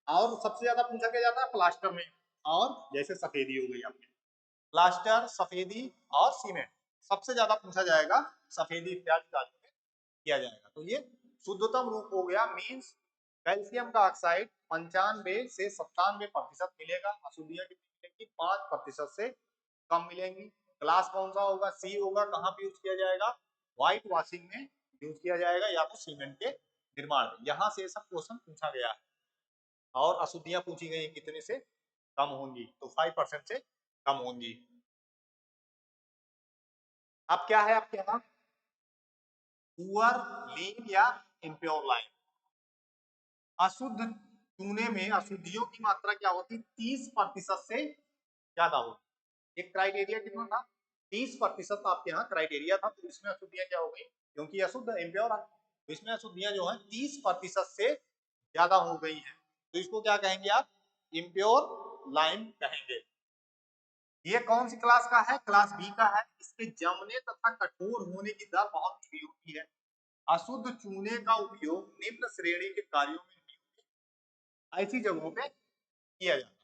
और सबसे ज्यादा पूछा क्या जाता है प्लास्टर में, और जैसे सफेदी हो गई आपकी, प्लास्टर, सफेदी और सीमेंट सबसे ज्यादा पूछा जाएगा, सफेदी इत्यादि कार्यों में किया जाएगा। तो ये शुद्धतम रूप हो गया, मीन्स कैल्शियम का ऑक्साइड 95 से 97% मिलेगा, अशुद्धियां कितनी मिलेंगी 5% से कम मिलेंगी। क्लास कौन सा होगा, सी होगा। कहाँ पे यूज किया जाएगा, व्हाइट वॉशिंग में यूज किया जाएगा या तो सीमेंट के निर्माण में। यहाँ से सब क्वेश्चन पूछा गया है और अशुद्धियां पूछी गई कितने से कम होंगी, तो 5% से कम होंगी। अब क्या है आपके यहाँ पुअर, लीन या इम्प्योर लाइन। अशुद्ध चूने में अशुद्धियों की मात्रा क्या होती, 30% से ज्यादा होती। एक क्राइटेरिया कितना था, 30% आपके यहाँ क्राइटेरिया था, तो इसमें अशुद्धियां क्या हो गई, क्योंकि अशुद्ध इम्प्योर है, तो इसमें अशुद्धियां जो है 30% से ज्यादा हो गई हैं, तो इसको क्या कहेंगे आप, इम्प्योर लाइन कहेंगे। ये कौन सी क्लास का है, क्लास बी का है। इसके जमने तथा कठोर होने की दर बहुत धीमी होती है। अशुद्ध चूने का उपयोग निम्न श्रेणी के कार्यों में ऐसी जगहों पे किया जाता है।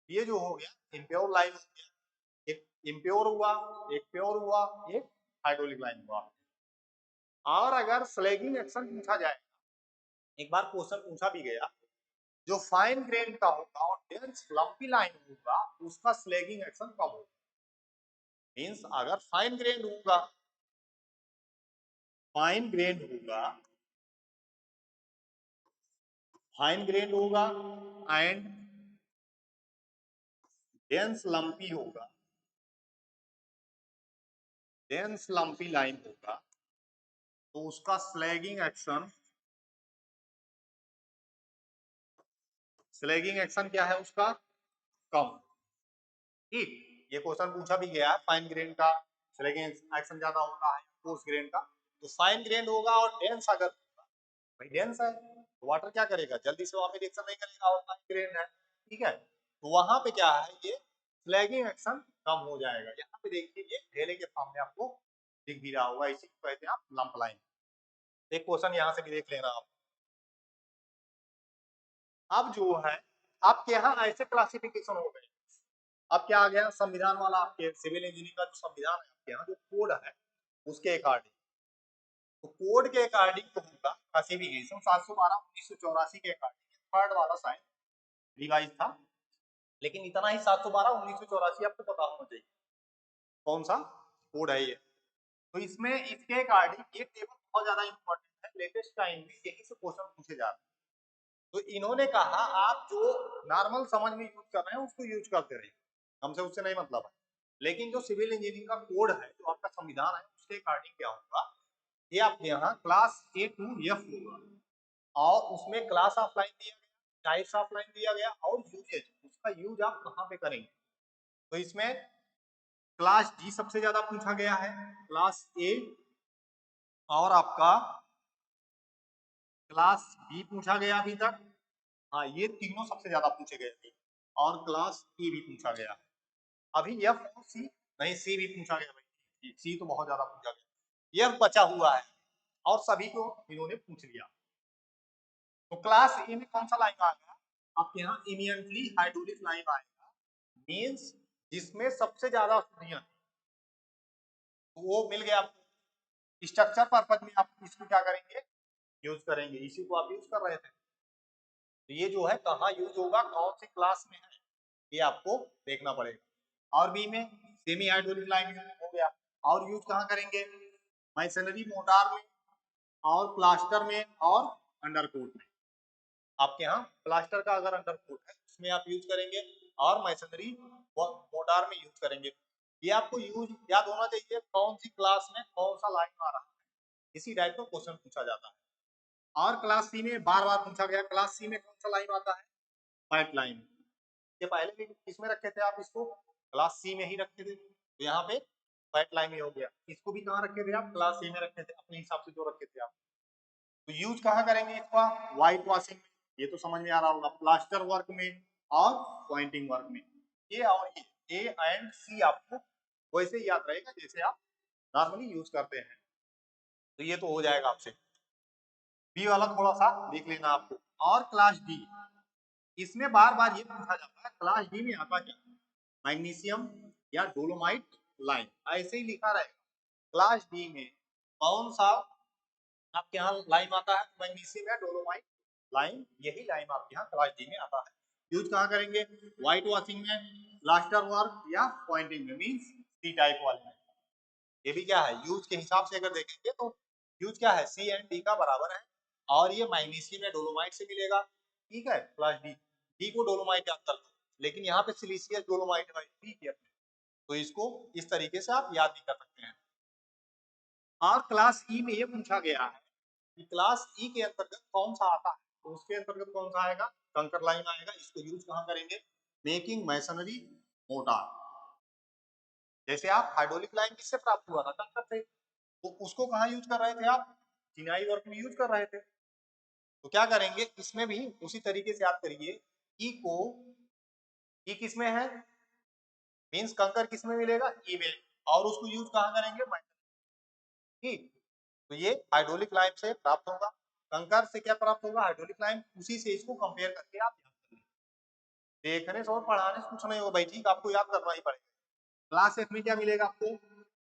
ये जो हो गया इम्प्योर लाइन हो गया, एक इम्प्योर हुआ, एक प्योर हुआ, एक हाइड्रोलिक लाइन हुआ। और अगर स्लैगिंग एक्शन पूछा जाए, एक बार क्वेश्चन पूछा भी गया, जो फाइन ग्रेन का होगा और डेंस लंपी लाइन होगा उसका स्लैगिंग एक्शन कम होगा। मींस अगर फाइन ग्रेन होगा, फाइन ग्रेन होगा, फाइन ग्रेन होगा एंड डेंस लंपी होगा, डेंस लंपी लाइन होगा, तो उसका स्लैगिंग एक्शन, स्लैगिंग एक्शन क्या है उसका, कम। ठीक, ये क्वेश्चन पूछा भी गया है, फाइन ग्रेन का स्लैगिंग एक्शन ज्यादा होता है कोर्स ग्रेन का, तो फाइन ग्रेन होगा और डेंस अगर होगा, भाई डेंस है तो वाटर क्या करेगा, जल्दी से वहां पे रिएक्शन नहीं करेगा और फाइन ग्रेन है, ठीक है, तो वहां पे क्या है, ये स्लैगिंग एक्शन कम हो जाएगा। यहाँ पे देखिए ये ढेले के सामने आपको दिख भी रहा होगा, इसी को कहते हैं आप लंप लाइन। एक क्वेश्चन यहाँ से भी देख लेना आप। अब जो है आपके यहाँ ऐसे क्लासिफिकेशन हो गए, अब क्या आ गया संविधान वाला, आपके सिविल इंजीनियरिंग का जो संविधान है आपके यहाँ जो कोड है उसके अकॉर्डिंग, तो कोड के अकॉर्डिंग तो होगा क्लासिफिकेशन 712/1984 के अकॉर्डिंग, थर्ड वाला शायद रिवाइज था, लेकिन इतना ही 712/1984 आपको पता होना चाहिए कौन सा कोड है ये। तो इसमें इसके अकॉर्डिंग ये टेबल बहुत ज्यादा इंपॉर्टेंट है, लेटेस्ट टाइम में यही से क्वेश्चन पूछे जा रहे हैं। तो इन्होंने कहा आप जो नॉर्मल समझ में यूज कर रहे हैं उसको यूज करते रहिए, हमसे उससे नहीं मतलब है, लेकिन जो सिविल इंजीनियरिंग का कोड है जो आपका संविधान है उसके अकॉर्डिंग क्या होगा, ये आपके यहाँ क्लास ए टू एफ होगा, और उसमें क्लास ऑफ लाइन दिया गया, टाइप्स ऑफ लाइन दिया गया और यूजेज, उसका यूज आप कहाँ पे करेंगे। तो इसमें क्लास डी सबसे ज्यादा पूछा गया है, क्लास ए और आपका क्लास बी पूछा गया अभी तक, हाँ ये तीनों सबसे ज्यादा पूछे गए थे, और क्लास ए भी पूछा गया, अभी एफ और सी नहीं, सी भी पूछा गया भाई, सी तो बहुत ज्यादा पूछा गया, एफ बचा हुआ है और सभी को इन्होंने पूछ लिया। तो क्लास ए में कौन सा लाइन आएगा आपके यहाँ, इमिडिएटली हाइड्रोलिक लाइन आएगा, मींस जिसमें सबसे ज्यादा अशुद्धियां, तो वो मिल गया आपको। स्ट्रक्चर पर्पज में आप इसको क्या करेंगे, यूज करेंगे, इसी को आप यूज कर रहे थे। तो ये जो है कहाँ यूज होगा, कौन सी क्लास में है, ये आपको देखना पड़ेगा। और बी में सेमी हाइड्रोलिक लाइन हो गया, और यूज कहाँ करेंगे, मैसनरी मोटार में और प्लास्टर में और अंडरकोट में। आपके यहाँ प्लास्टर का अगर अंडरकोट है उसमें आप यूज करेंगे, और मैसनरी मोटार में यूज करेंगे। ये आपको यूज याद होना चाहिए, कौन सी क्लास में कौन सा लाइन आ रहा है, इसी टाइप का क्वेश्चन पूछा जाता है। और क्लास सी में बार बार पूछा गया, क्लास सी में कौन सा लाइन आता है, पाइप लाइन। ये पहले भी किसमें रखे थे आप इसको, क्लास सी में ही रखे थे, तो यहाँ पे पाइप लाइन में हो गया। इसको भी कहाँ रखे थे आप, क्लास सी में रखे थे, अपने हिसाब से जो रखे थे आप। तो यूज कहाँ करेंगे इसका, व्हाइट वॉशिंग में, ये तो समझ में आ रहा होगा, प्लास्टर वर्क में और पॉइंटिंग वर्क में। ये और ये ए एंड सी आपको वैसे ही याद रहेगा जैसे आप नॉर्मली यूज करते हैं। तो ये तो हो जाएगा आपसे। बी वाला थोड़ा सा देख लेना आपको। और क्लास डी, इसमें बार बार ये पूछा जाता है क्लास डी में आता क्या, मैग्नीशियम या डोलोमाइट लाइम, ऐसे ही लिखा रहेगा। क्लास डी में कौन सा आपके यहाँ लाइम आता है, मैग्नीशियम या डोलोमाइट लाइम, यही लाइम आपके यहाँ क्लास डी में आता है। यूज कहाँ करेंगे, व्हाइट वॉशिंग में, प्लास्टर वर्क या पॉइंटिंग में, मीन्स सी टाइप वाले में। ये भी क्या है, यूज के हिसाब से अगर देखेंगे तो यूज क्या है, सी एंड डी का बराबर है, और ये मैग्नीशियम या डोलोमाइट से मिलेगा। ठीक है, प्लस डी, डी को डोलोमाइट याद कर लो, लेकिन यहाँ पे सिलिशियस डोलोमाइट है, ठीक है, तो इसको इस तरीके से आप याद भी कर सकते हैं। और क्लास ई में ये पूछा गया है कि क्लास ई के अंतर्गत कौन सा आता है, तो उसके अंतर्गत कौन सा आएगा, कंकर लाइन आएगा। इसको यूज कहाँ करेंगे, मेकिंग मैसनरी मोटार। जैसे आप हाइड्रोलिक लाइन किससे प्राप्त हुआ था, कंकर से, तो उसको कहाँ यूज कर रहे थे आप, चिनाई वर्क में यूज कर रहे थे। तो क्या करेंगे, इसमें भी उसी तरीके से याद करिए, ई को, ई किसमें है, मीन्स कंकर किसमें मिलेगा, ई में, और उसको यूज कहाँ करेंगे, ठीक। तो ये हाइड्रोलिक लाइम से प्राप्त होगा, कंकर से क्या प्राप्त होगा, हाइड्रोलिक लाइम, उसी से इसको कंपेयर करके आप याद कर लें। देखने से और पढ़ाने से कुछ नहीं होगा भाई, ठीक, आपको याद करना ही पड़ेगा। क्लास एफ में क्या मिलेगा आपको,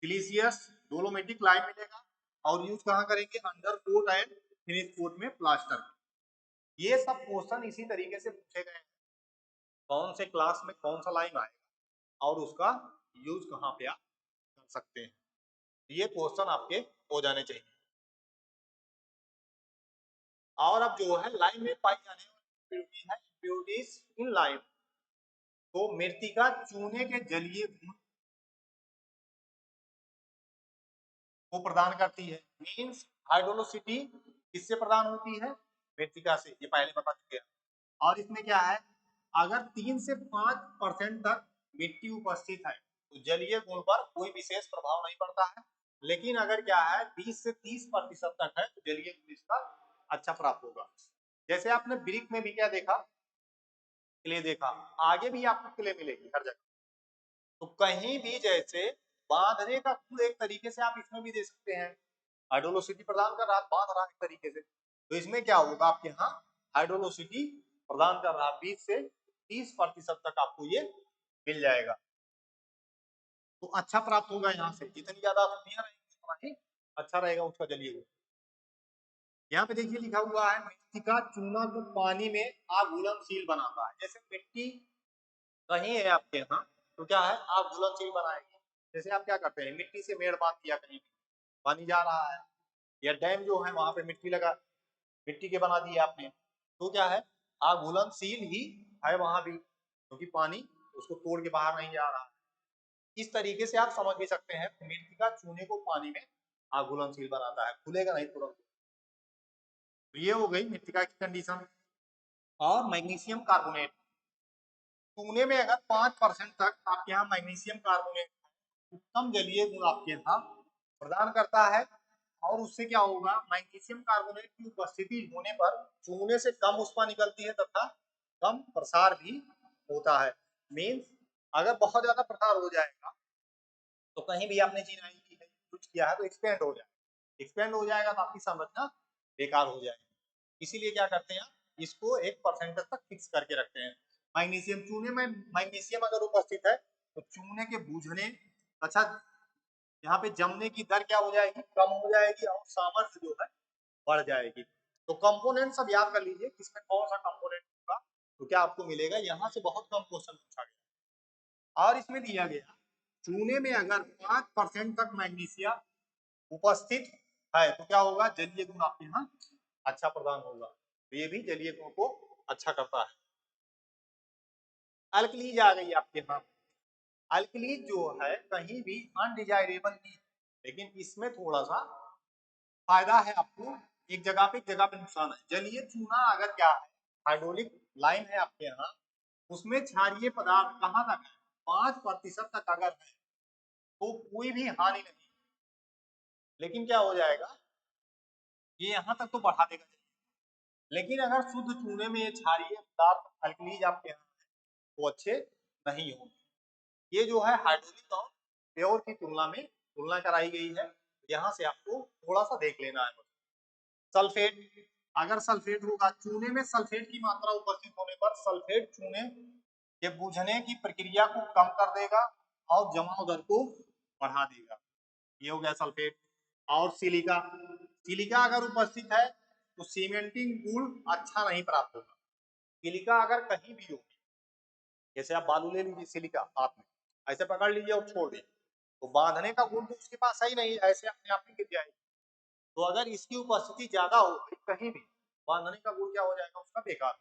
सिलिशियस डोलोमेटिक लाइम मिलेगा, और यूज कहाँ करेंगे, under coat and finish coat में प्लास्टर। ये सब क्वेश्चन इसी तरीके से पूछे गए हैं, कौन से क्लास में कौन सा लाइम आएगा और उसका यूज कहाँ पे आप कर सकते हैं, ये क्वेश्चन आपके हो जाने चाहिए। और अब जो है लाइम में पाई जाने वाली इम्प्योरिटी है, इम्प्योरिटीज इन लाइम, तो मृत्तिका चूने के जलीय गुण को प्रदान करती है, मीन्स हाइड्रोलोसिटी किससे प्रदान होती है, मृत्तिका से, ये पहले बता चुके हैं। और इसमें क्या है, अगर 3 से 5% तक मिट्टी उपस्थित है तो जलीय गुण पर कोई विशेष प्रभाव नहीं पड़ता है, लेकिन अगर क्या है 20 से 30% तक है तो जलीय गुण इसका अच्छा प्राप्त होगा। जैसे आपने ब्रिक में भी क्या देखा, क्ले देखा, आगे भी आपको क्ले मिलेगी हर जगह, तो कहीं भी जैसे बांधने का गुण एक तरीके से आप इसमें भी दे सकते हैं, हाइड्रोलोसिटी प्रदान कर रहा है, बांध रहा है एक तरीके से, तो इसमें क्या होगा आपके यहाँ हाइड्रोलोसिटी प्रदान कर रहा है, 20 से 30% तक आपको ये मिल जाएगा, तो अच्छा प्राप्त होगा। यहाँ से जितनी ज्यादा शुद्धियां रहेंगी उतना ही अच्छा रहेगा उसका जलीय गुण। यहाँ पे देखिए लिखा हुआ है, मिट्टी का चूना को पानी में अघुलनशील बनाता है। जैसे मिट्टी कहीं है आपके यहाँ तो क्या है, अघुलनशील बनाएगी। जैसे आप क्या करते हैं, मिट्टी से मेड़ बांध दिया, कहीं पानी जा रहा है, या डैम जो है वहां पे मिट्टी लगा, मिट्टी के बना दिए आपने, तो क्या है, अघुलनशील ही है वहां भी, क्योंकि पानी उसको तोड़ के बाहर नहीं जा रहा। इस तरीके से आप समझ भी सकते हैं, मिट्टी का चूने को पानी में अघुलनशील बनाता है, खुलेगा नहीं तुरंत। तो ये हो गई मृत्तिका की कंडीशन। और मैग्नीशियम कार्बोनेट, चूने में अगर 5% तक आपके यहाँ मैग्नीशियम कार्बोनेट उत्तम जलीय गुण आपके यहाँ प्रदान करता है, और उससे क्या होगा, मैग्नीशियम कार्बोनेट की उपस्थिति होने पर चूने से कम ऊष्मा निकलती है तथा कम प्रसार भी होता है। मीन्स अगर बहुत ज्यादा प्रसार हो जाएगा तो कहीं भी आपने चिनाई की है, कुछ किया है तो एक्सपेंड हो जाएगा, एक्सपेंड हो जाएगा तो आपकी संरचना बेकार हो जाएगी। इसीलिए क्या करते हैं, इसको 1% तक फिक्स करके रखते हैं। मैग्नीशियम, चूने में मैग्नीशियम अगर उपस्थित है तो चूने के बूझने, अच्छा यहाँ पे जमने की दर क्या हो जाएगी, कम हो जाएगी, और सामर्थ्य जो है बढ़ जाएगी। तो कंपोनेंट सब याद कर लीजिए, किसमें कौन सा कंपोनेंट होगा, तो क्या आपको मिलेगा, यहाँ से बहुत कम क्वेश्चन पूछा गया। और इसमें दिया गया, चूने में अगर 5% तक मैग्नीशियम उपस्थित है तो क्या होगा, जलीय गुण आपके यहाँ अच्छा प्रदान होगा, तो ये भी जलीय गुण को अच्छा करता है। अल्कलीज आ गई आपके यहाँ। अल्कलीज जो है कहीं भी अनडिजायरेबल नहीं, लेकिन इसमें थोड़ा सा फायदा है आपको, एक जगह पे नुकसान है। जलीय चूना अगर क्या है, हाइड्रोलिक लाइम है आपके यहाँ, उसमें क्षारीय पदार्थ कहाँ तक है, 5% तक अगर है तो कोई भी हानि नहीं, लेकिन क्या हो जाएगा, ये यहाँ तक तो बढ़ा देगा, लेकिन अगर शुद्ध चूने में ये क्षारीय पदार्थ अल्कलीज आपके यहाँ वो अच्छे नहीं होंगे। ये जो है हाइड्रोलिक और प्योर की तुलना में तुलना कराई गई है, यहाँ से आपको थोड़ा सा देख लेना है। सल्फेट, अगर सल्फेट होगा चूने में, सल्फेट की मात्रा उपस्थित होने पर सल्फेट चूने के बुझने की प्रक्रिया को कम कर देगा और जमाव दर को बढ़ा देगा। ये हो गया सल्फेट। और सिलिका, सिलिका अगर उपस्थित है तो सीमेंटिंग गुण अच्छा नहीं प्राप्त होगा। सिलिका अगर कहीं भी होगी, जैसे आप बालू ले लीजिए, सिलिका हाथ में ऐसे पकड़ लीजिए और छोड़ दीजिए, तो बांधने का गुण तो उसके पास है ही नहीं, ऐसे अपने आप ही गिर जाएगी। तो अगर इसकी उपस्थिति ज्यादा हो गई कहीं भी, बांधने का गुण क्या हो जाएगा उसका, बेकार।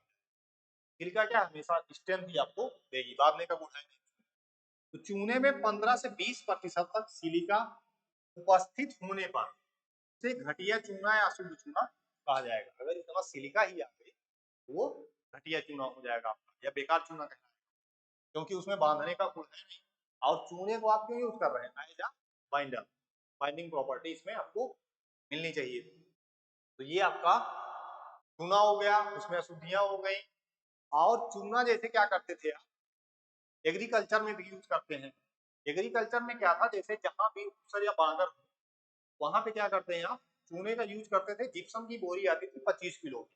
सिलिका क्या हमेशा स्ट्रेंथ ही आपको देगी, बांधने का गुण है नहीं। तो चूने में 15 से 20% तक सिलिका उपस्थित होने पर से घटिया चूना या अशुद्ध चूना कहा जाएगा। अगर इतना सिलिका ही आ गई तो वो घटिया चूना हो जाएगा आपका, या बेकार चूना कहलाएगा, क्योंकि उसमें बांधने का गुण है नहीं। और चूने को आप क्यों यूज कर रहे हैं, as a binder, binding property इसमें आपको मिलनी चाहिए। तो ये आपका चूना हो गया, उसमें अशुद्धियां हो गई। और चूना जैसे क्या करते थे आप, एग्रीकल्चर में भी यूज करते हैं। एग्रीकल्चर में क्या था, जैसे जहां भी ऊसर या बांगर वहां पे क्या करते हैं आप, चूने का यूज करते थे। जिप्सम की बोरी आती थी 25 किलो की,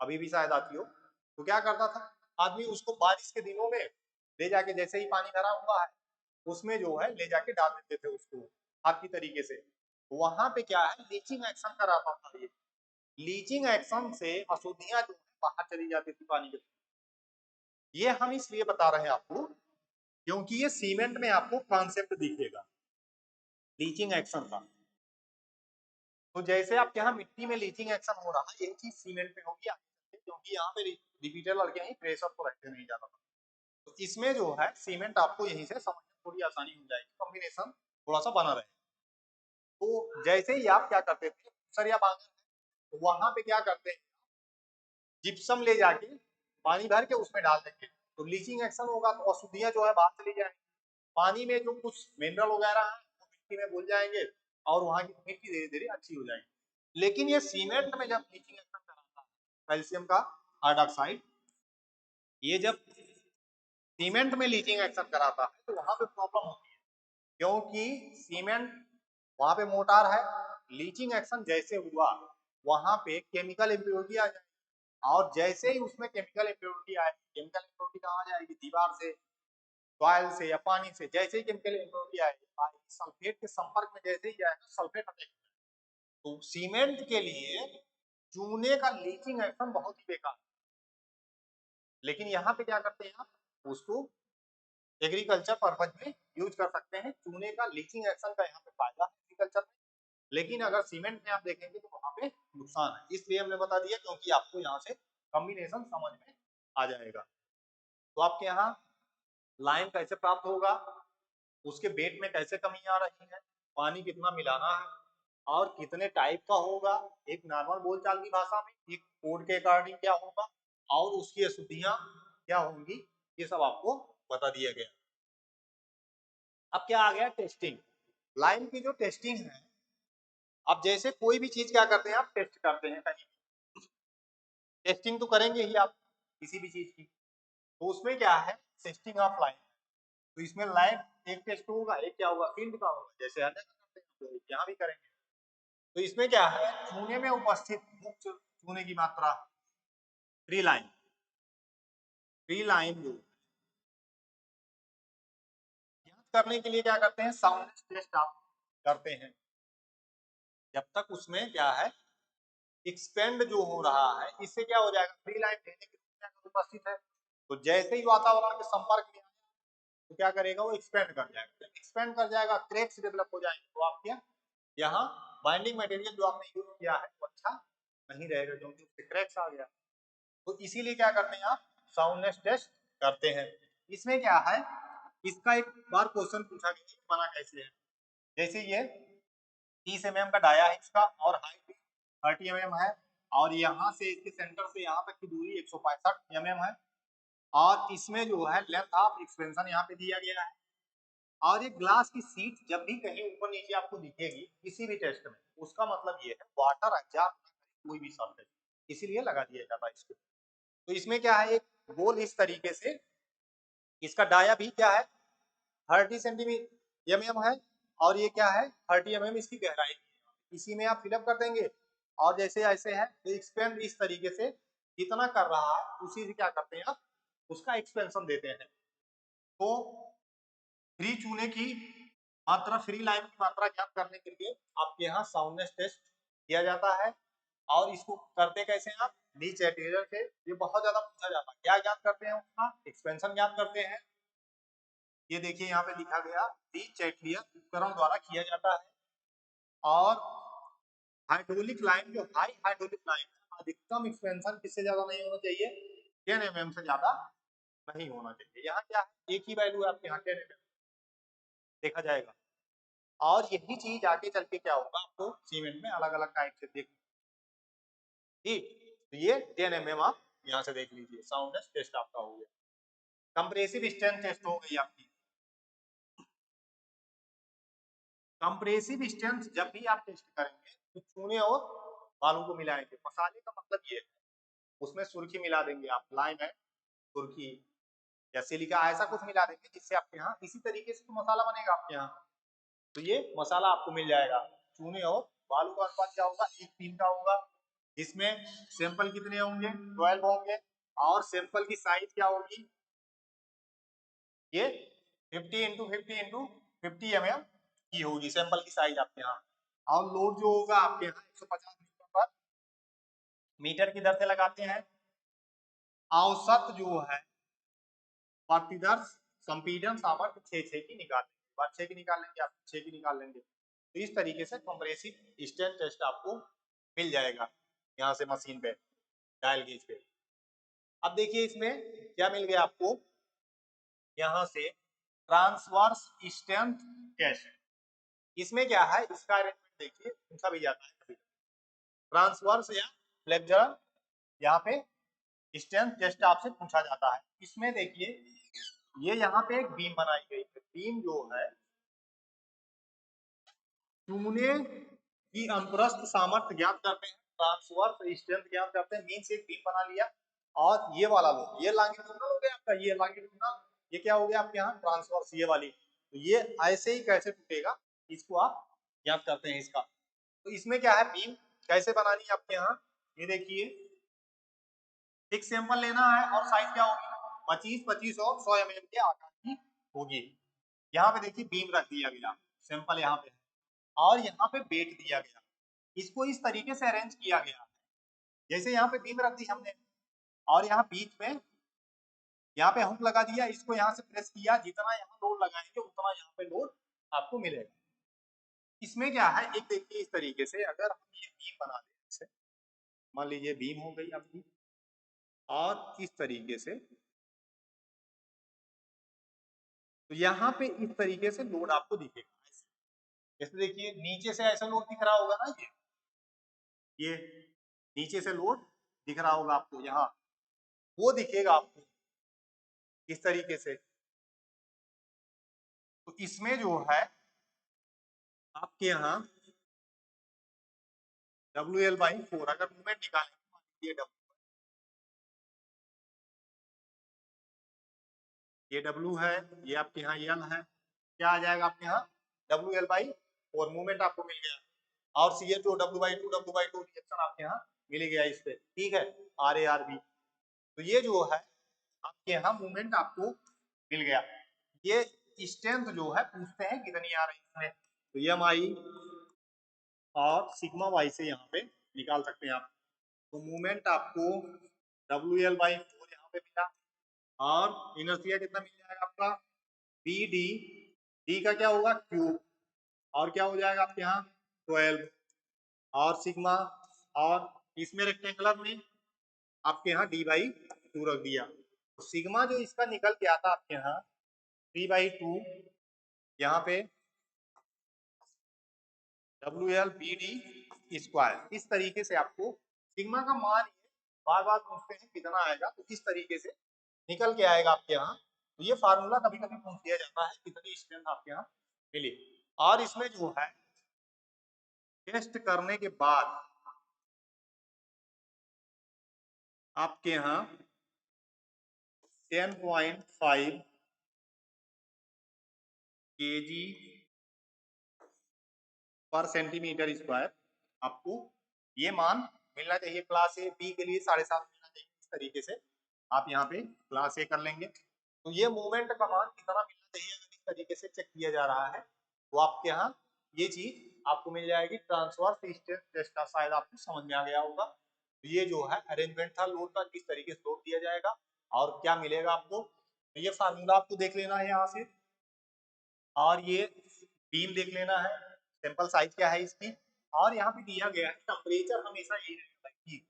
अभी भी शायद आती हो। तो क्या करता था आदमी, उसको बारिश के दिनों में ले जाके, जैसे ही पानी भरा हुआ है उसमें जो है ले जाके डाल देते थे उसको हाथ की तरीके से। वहां पे क्या है, लीचिंग एक्शन कराता था। ये लीचिंग एक्शन से अशुद्धियां जो है बाहर चली जाती थी पानी के। ये हम इसलिए बता रहे हैं आपको क्योंकि ये सीमेंट में आपको कॉन्सेप्ट दिखेगा लीचिंग एक्शन का। तो जैसे आपके यहाँ मिट्टी में लीचिंग एक्शन हो रहा है, यही चीज सीमेंट में होगी आगे, क्योंकि यहाँ पे रिपीटर लड़के ही प्रेशर को रखते नहीं जाता। तो इसमें जो है सीमेंट आपको यहीं से समझने थोड़ी आसानी हो जाएगी, कॉम्बिनेशन थोड़ा सा बना रहे। तो जैसे ही आप क्या करते थे, सर या बांगर तो वहां पे क्या करते हैं, जिप्सम ले जाके पानी भर के उसमें डाल देंगे, तो लीचिंग एक्शन होगा, तो अशुद्धियां जो है बाहर चली जाएंगी। पानी में जो कुछ मिनरल वगैरह है वो मिट्टी में घुल जाएंगे और वहां की मिट्टी धीरे धीरे अच्छी हो जाएगी। लेकिन ये सीमेंट में जब लीचिंग एक्शन कराता है कैल्शियम का हाइड्रोक्साइड, ये जब सीमेंट में लीचिंग एक्शन कराता है तो वहां पे प्रॉब्लम होती है, क्योंकि सीमेंट वहां पे मोटार है। लीचिंग एक्शन जैसे हुआ वहां पे केमिकल इम्प्योरिटी आ जाएगी, और जैसे ही उसमें केमिकल इम्प्योरिटी आएगी, केमिकल इम्प्योरिटी कहाँ जाएगी, दीवार से, सॉइल से या पानी से। जैसे ही केमिकल इम्प्योरिटी आएगी सल्फेट के संपर्क में जैसे ही जाएगा सल्फेट अटैक। तो सीमेंट के लिए चूने का लीचिंग एक्शन बहुत ही बेकार, लेकिन यहाँ पे क्या करते हैं आप, उसको एग्रीकल्चर पर्पज में यूज कर सकते हैं। चूने का लीचिंग एक्शन का यहाँ पे फायदा है एग्रीकल्चर में, लेकिन अगर सीमेंट में आप देखेंगे तो वहां पे नुकसान है। इसलिए हमने बता दिया क्योंकि आपको यहाँ से कॉम्बिनेशन समझ में आ जाएगा। तो आपके यहाँ लाइन कैसे प्राप्त होगा, उसके वेट में कैसे कमी आ रही है, पानी कितना मिलाना है और कितने टाइप का होगा, एक नॉर्मल बोलचाल की भाषा में, एक कोड के अकॉर्डिंग क्या होगा और उसकी अशुद्धियां क्या होंगी, ये सब आपको बता दिया गया। अब क्या आ गया, टेस्टिंग। लाइन की जो टेस्टिंग है, अब जैसे कोई भी चीज क्या करते हैं आप, टेस्ट करते हैं कहीं, टेस्टिंग तो करेंगे ही आप किसी भी चीज की। तो उसमें क्या है, टेस्टिंग ऑफ लाइन। तो इसमें लाइन एक टेस्ट होगा, एक क्या होगा, फील्ड का होगा, जैसे हर जगह करते हैं तो यहाँ भी करेंगे। तो इसमें क्या है, चूने में उपस्थित मुख्य चूने की मात्रा, फ्री लाइन, फ्री लाइन जो ज्ञात करने के लिए क्या करते हैं, साउंडनेस टेस्ट आप करते हैं। जब तक उसमें क्या है, एक्सपेंड जो हो रहा है, इससे क्या हो जाएगा, फ्री लाइन देने की उपस्थित है, तो जैसे ही वातावरण के संपर्क में तो क्या करेगा, वो एक्सपेंड कर जाएगा। एक्सपेंड कर जाएगा, क्रैक्स डेवलप हो जाएंगे, तो आपके यहाँ बाइंडिंग मटेरियल जो आपने यूज किया है वो अच्छा नहीं रहेगा, क्योंकि उससे क्रैक्स आ गया। तो इसीलिए क्या करते हैं आप, साउंडनेस टेस्ट करते हैं। इसमें क्या है, इसका एक बार क्वेश्चन पूछा गया बना कैसे है। जैसे ये 30 mm का डाया है इसका, और हाइट 30 mm है, और यहाँ से इसके सेंटर से यहाँ तक की दूरी 165 mm है, और इसमें जो है लेंथ ऑफ एक्सपेंशन यहाँ पे दिया गया है। और ये ग्लास की सीट जब भी कहीं ऊपर नीचे आपको दिखेगी किसी भी टेस्ट में, उसका मतलब ये है वाटर एब्जॉर्ब कोई भी शॉर्टेज, इसीलिए लगा दिया जाता है इसको। तो इसमें क्या है, एक गोल इस तरीके से, इसका डाया भी क्या है 30 सेंटीमीटर एम है, और ये क्या है 30 mm इसकी गहराई, इसी में आप फिलअप कर देंगे। और जैसे ऐसे है तो एक्सपेंड इस तरीके से जितना कर रहा है उसी से क्या करते हैं आप उसका एक्सपेंशन देते हैं। तो फ्री चूने की मात्रा, फ्री लाइम की मात्रा ज्ञात करने के लिए आपके यहाँ साउंडनेस टेस्ट किया जाता है। और इसको करते कैसे हैं आप, लीच एटेरियर से, ये बहुत ज्यादा पूछा जाता है। क्या ज्ञात करते हैं, उसका एक्सपेंशन ज्ञात करते हैं। ये देखिए यहाँ पे लिखा गया लीच एटेरियर उपकरण द्वारा किया जाता है। और हाइड्रोलिक लाइन, जो हाई हाइड्रोलिक लाइन है, अधिकतम एक्सपेंशन किससे ज्यादा नहीं होना चाहिए, 10 mm से ज्यादा नहीं होना चाहिए। यहाँ क्या है, एक ही वैल्यू है आपके यहाँ 10 mm देखा जाएगा। और यही चीज आगे चल के क्या होगा, आपको सीमेंट में अलग अलग टाइप से देख, ठीक। तो ये 10 mm आप यहाँ से देख लीजिए, साउंडनेस टेस्ट आपका हो गया। कंप्रेसिव स्ट्रेंथ टेस्ट हो गई आपकी। कंप्रेसिव स्ट्रेंथ जब भी आप टेस्ट करेंगे तो चूने और बालू को मिलाएंगे। मसाले का मतलब ये है, उसमें सुर्खी मिला देंगे आप, लाइम है, सुर्खी या सिलिका, ऐसा कुछ मिला देंगे जिससे आपके यहाँ इसी तरीके से तो मसाला बनेगा आपके यहाँ। तो ये मसाला आपको मिल जाएगा। चूने और बालू का अनुपात क्या होगा, 1:3 का होगा। इसमें सैंपल कितने होंगे, 12 होंगे। और सैंपल की साइज क्या होगी, ये 50 × 50 की होगी सैंपल की साइज आपके यहाँ। और लोड जो होगा आपके यहाँ 150 न्यूटन पर मीटर की दर से लगाते हैं। औसत जो है प्रतिदर्श संपीड़न सामर्थ्य 6 की निकाल लेंगे, बार 6 की निकाल लेंगे आप, 6 की निकाल लेंगे। तो इस तरीके से कंप्रेसिव स्ट्रेंथ टेस्ट आपको मिल जाएगा यहाँ से मशीन पे, डायल गेज पे। अब देखिए इसमें क्या मिल गया आपको, यहाँ से ट्रांसवर्स स्ट्रेंथ टेस्ट। इसमें क्या है, इसका अरेंजमेंट देखिए, पूछा भी जाता है कभी, ट्रांसवर्स या फ्लेक्सुरल, यहाँ पे स्ट्रेंथ टेस्ट आपसे पूछा जाता है। इसमें देखिए ये यहाँ पे एक बीम बनाई गई है, बीम जो है चूने की अनुप्रस्थ सामर्थ्य ज्ञात करते हैं, ट्रांसवर्स स्ट्रेंथ ज्ञात करते हैं। मींस एक बीम बना लिया, और ये वाला लो, ये लॉन्गिट्यूडनल हो गया आपका, ये लॉन्गिट्यूडनल, ये क्या हो गया आपके यहाँ ट्रांसवर्स, ये वाली। तो ये ऐसे ही कैसे टूटेगा, इसको आप ज्ञात करते हैं इसका। तो इसमें क्या है, बीम कैसे बनानी है आपके यहाँ, ये देखिए एक सैंपल लेना है और साइज क्या होगी 25-25 और 100 mm के आकार की होगी। यहाँ पे देखिए बीम रख दिया गया, सैंपल यहाँ पे है, और यहाँ पे वेट दिया गया। इसको इस तरीके से अरेंज किया गया, जैसे यहाँ पे बीम रख दी हमने, और यहाँ बीच में यहाँ पे हुक लगा दिया, इसको यहाँ से प्रेस किया, जितना यहाँ लोड लगाएंगे उतना यहाँ पे लोड आपको मिलेगा। इसमें क्या है, एक देखिए इस तरीके से अगर हम ये बीम बना दें, जैसे मान लीजिए बीम हो गई आपकी, और इस तरीके से, तो यहाँ पे इस तरीके से लोड आपको दिखेगा। जैसे देखिए नीचे से ऐसा लोड दिख रहा होगा ना, ये नीचे से लोड दिख रहा होगा आपको, यहाँ वो दिखेगा आपको इस तरीके से। तो इसमें जो है आपके यहाँ WL/4 अगर मूवमेंट निकालेंगे, ये W है, ये आपके यहाँ L है, क्या आ जाएगा आपके यहाँ WL/4 मूवमेंट आपको मिल गया। और CH2 W/2 रिएक्शन आपके यहाँ मिल गया इस पे, ठीक है, RA/RB। तो ये जो है आपके यहाँ मूवमेंट आपको मिल गया। ये स्ट्रेंथ जो है पूछते हैं कितनी आ रही है इसमें, तो MI और सिग्मा वाई से यहाँ पे निकाल सकते हैं आप। तो मूवमेंट आपको WL/4 यहाँ पे मिला, और इनर्शिया कितना मिल जाएगा आपका BD, D का क्या होगा क्यूब, और क्या हो जाएगा आपके यहाँ 12, और सिग्मा, और इसमें रेक्टेंगुलर में आपके यहाँ D/2 रख दिया। तो सिग्मा जो इसका निकल के आता आपके यहाँ 3/2, यहाँ पे WL/BD²। इस तरीके से आपको सिग्मा का मान बार बार पूछते हैं कितना आएगा, तो इस तरीके से निकल के आएगा आपके यहाँ। तो ये फार्मूला कभी कभी पूछ दिया जाता है कितनी स्ट्रेंथ आपके यहाँ मिली। और इसमें जो है टेस्ट करने के बाद आपके यहाँ 10.5 kg पर सेंटीमीटर स्क्वायर आपको ये मान मिलना चाहिए। क्लास ए बी के लिए 7.5 मिलना चाहिए। इस तरीके से आप यहाँ पे क्लास ए कर लेंगे। तो ये मूवमेंट का मान कितना मिलना चाहिए अगर इस तरीके से चेक किया जा रहा है तो आपके यहाँ ये चीज आपको मिल जाएगी। ट्रांसवर्स टेस्ट का शायद आपको समझ में आ गया होगा। तो ये जो है अरेंजमेंट था लोड का, किस तरीके से लोड दिया जाएगा और क्या मिलेगा आपको। तो ये फार्मूला आपको देख लेना है यहाँ से, और ये बीम देख लेना है, सैंपल साइज क्या है इसकी, और यहाँ पे दिया गया है टेम्परेचर हमेशा यही रहेगा कि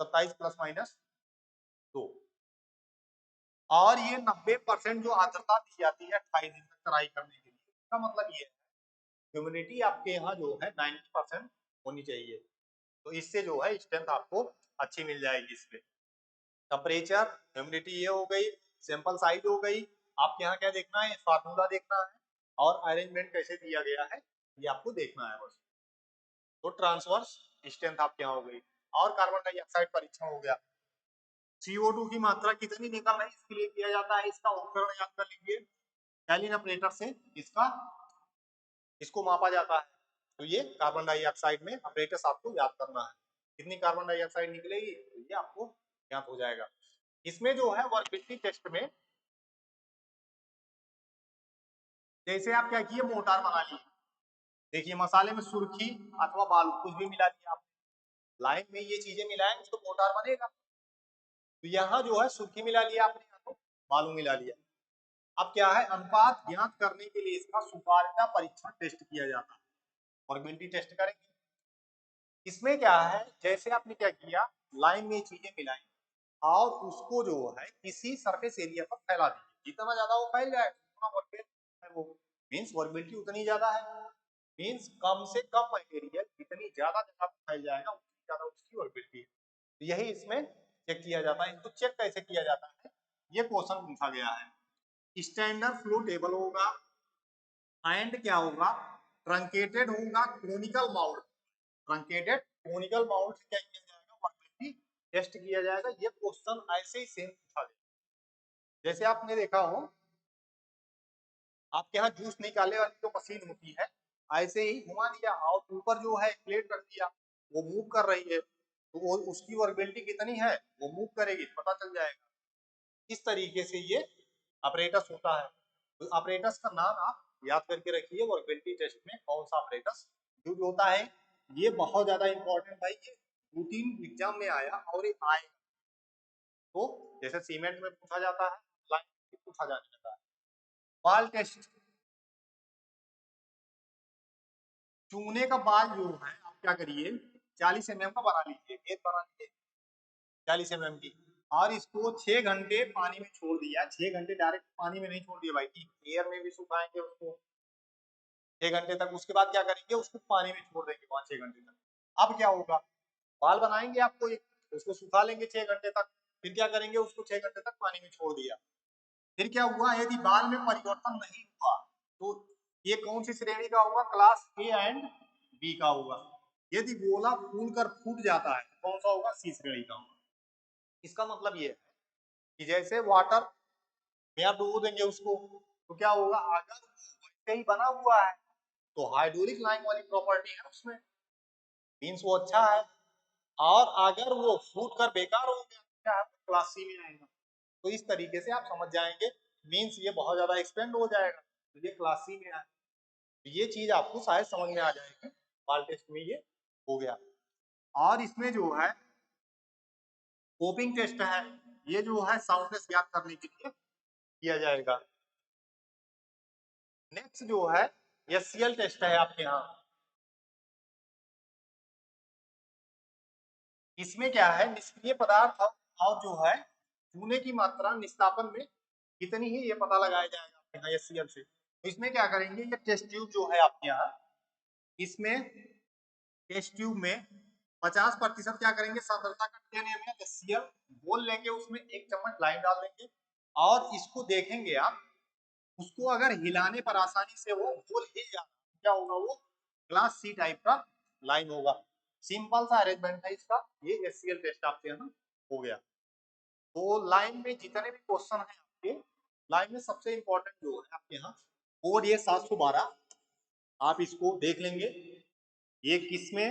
27 प्लस माइनस 2, और ये 90% जो आर्द्रता दी जाती है 28 दिन तक ट्राई करने के लिए। इसका मतलब ये है ह्यूमिडिटी आपके यहाँ जो है 90% होनी चाहिए। तो इससे जो है स्ट्रेंथ आपको अच्छी मिल जाएगी। इसमें टेम्परेचर, ह्यूमिडिटी ये हो गई, सैंपल साइज हो गई, आपके यहाँ क्या देखना है, फार्मूला देखना है, और अरेंजमेंट कैसे दिया गया है ये आपको देखना है बस। तो ट्रांसवर्स स्ट्रेंथ आपके यहाँ हो गई। और कार्बन डाइऑक्साइड परीक्षण हो गया। CO2 की मात्रा कितनी निकल रही है इसके लिए किया जाता है, इसका उपकरण याद कर लीजिए, कैलिनोमीटर से इसको मापा जाता है। तो ये कार्बन डाइऑक्साइड में अपरेटस आपको याद करना है, कितनी कार्बन डाइऑक्साइड निकलेगी तो ये आपको याद हो जाएगा। इसमें जो है वर्बिलिटी टेस्ट में जैसे आप क्या किए, मोटार बना लिए, देखिए मसाले में सुर्खी अथवा बालू कुछ भी मिला दिया आप, लाइन में ये चीजें मिलाएंगे तो मोटार बनेगा। तो यहाँ जो है सुर्खी मिला लिया आपने, यहाँ तो बालू मिला लिया। अब क्या है, अनुपात ज्ञात करने के लिए इसका सुपार्यता परीक्षण टेस्ट किया जाता है, वर्बिलिटी टेस्ट करेंगे। इसमें क्या है, जैसे आपने क्या किया, लाइन में चीजें मिलाई और उसको जो है किसी सरफेस एरिया पर फैला दीजिए, जितना ज्यादा वो फैल जाए उतना वर्बिलिटी है, वो मींस वर्बिलिटी उतनी ज्यादा है, मींस कम से कम मटेरियल जितनी ज्यादा जगह पर फैल जाएगा उतनी ज्यादा उसकी वर्बिलिटी है। तो यही इसमें चेक किया जाता है। इसको चेक कैसे किया जाता है, ये क्वेश्चन पूछा गया है। स्टैंडर्ड फ्लो टेबल होगा एंड क्या होगा, ट्रंकेटेड होगा conical mould, truncated conical mould से क्या किया जाएगा, वर्बिलिटी टेस्ट किया जाएगा। ये क्वेश्चन ऐसे ही सेम पूछा गया। जैसे आपने देखा हो आपके यहाँ जूस निकालने वाली जो मशीन होती है, ऐसे ही घुमा दिया और ऊपर जो है प्लेट रख दिया, वो मूव कर रही है, तो वो उसकी वर्बिलिटी कितनी है वो मूव करेगी, पता चल जाएगा। इस तरीके से ये ऑपरेटस होता है। तो ऑपरेटस का नाम आप याद करके रखिए, वर्बिलिटी टेस्ट में कौन सा ऑपरेटस यूज होता है। ये बहुत ज्यादा इंपॉर्टेंट भाई, ये रूटीन एग्जाम में आया और ये आएगा। तो जैसे सीमेंट में पूछा जाता है, लाइन में पूछा जाने लगा है। बाल टेस्ट, चूने का बाल जो है आप क्या करिए, 40 mm का बना लीजिए, गेंद बना लीजिए 40 mm की, और इसको 6 घंटे पानी में छोड़ दिया। 6 घंटे डायरेक्ट पानी में नहीं छोड़ दिया भाई, एयर में भी सुखाएंगे उसको 6 घंटे तक। उसके बाद क्या करेंगे, उसको पानी में छोड़ देंगे 5-6 घंटे तक। अब क्या होगा, बाल बनाएंगे आपको एक, उसको सुखा लेंगे 6 घंटे तक, फिर क्या करेंगे, उसको 6 घंटे तक पानी में छोड़ दिया। फिर क्या हुआ, यदि बाल में परिवर्तन नहीं हुआ तो ये कौन सी श्रेणी का होगा, क्लास ए एंड बी का होगा। यदि गोला फूल कर फूट जाता है तो कौन सा होगा, सी श्रेणी का होगा। इसका मतलब ये है कि जैसे वाटर में आप डुबो देंगे उसको तो क्या होगा, अगर कहीं बना हुआ है तो हाइड्रोलिक लाइन वाली प्रॉपर्टी है उसमें, मीन्स वो अच्छा है। और अगर वो फूट कर बेकार हो गया क्या है, क्लास सी में आएगा। तो इस तरीके से आप समझ जाएंगे, मीन्स ये बहुत ज्यादा एक्सपेंड हो जाएगा तो ये क्लास सी में आए। तो ये चीज आपको शायद समझ में आ जाएगी, बाल टेस्ट में ये हो गया। और इसमें जो है पोपिंग टेस्ट है, ये जो है साउंडनेस ज्ञात करने के लिए किया जाएगा। नेक्स्ट जो है SCL टेस्ट है आपके यहाँ। इसमें क्या है, निष्क्रिय पदार्थ और जो है चूने की मात्रा निस्तापन में कितनी ही ये पता लगाया जाएगा आपके यहाँ SCL से। तो इसमें क्या करेंगे, ये टेस्ट ट्यूब जो है आपके यहाँ, इसमें टेस्ट ट्यूब में 50% क्या करेंगे, सांद्रता का 10 ml HCl घोल लेंगे, उसमें 1 चम्मच लाइन डाल देंगे और इसको देखेंगे आप, उसको अगर हिलाने पर आसानी से वो घोल हिल जाता क्या होगा, वो क्लास सी टाइप का लाइन होगा। सिंपल सा अरेंजमेंट है इसका। ये SCL टेस्ट आपके यहाँ हो गया। तो लाइन में जितने भी क्वेश्चन है आपके, लाइन में सबसे इंपॉर्टेंट जो है आपके यहाँ कोड ये 712, आप इसको देख लेंगे। ये किस में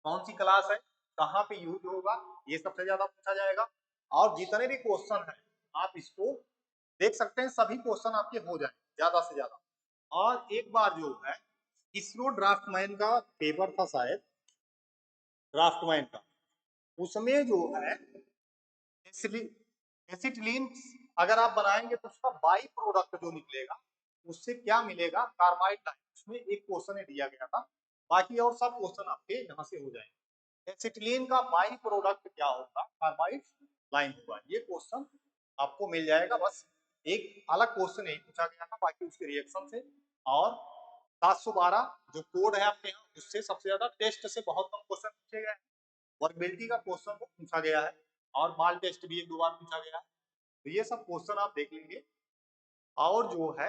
कौन सी क्लास है, कहाँ पे यूज होगा, ये सबसे ज्यादा पूछा जाएगा। और जितने भी क्वेश्चन है आप इसको देख सकते हैं, सभी क्वेश्चन आपके हो जाए ज्यादा से ज्यादा। और एक बार जो है इसरो ड्राफ्टमैन का पेपर था शायद, ड्राफ्टमैन का, उसमें जो है एसिटिलीन अगर आप बनाएंगे तो उसका बाई प्रोडक्ट जो निकलेगा उससे क्या मिलेगा, कार्बाइड लाइन, उसमें एक क्वेश्चन दिया गया था। बाकी और सब क्वेश्चन आपके यहाँ से हो जाएंगे। एसिटिलीन का बाई प्रोडक्ट क्या होगा, कार्बाइड लाइन होगा। ये क्वेश्चन आपको मिल जाएगा, बस एक अलग क्वेश्चन नहीं पूछा गया था, बाकी उसके रिएक्शन से। और 712 जो कोड है आपके यहाँ, उससे सबसे ज्यादा टेस्ट से बहुत कम क्वेश्चन पूछे गए हैं। वर्कबिलिटी का क्वेश्चन को पूछा गया है और माल टेस्ट भी एक दो बार पूछा गया है। तो ये सब क्वेश्चन आप देख लेंगे। और जो है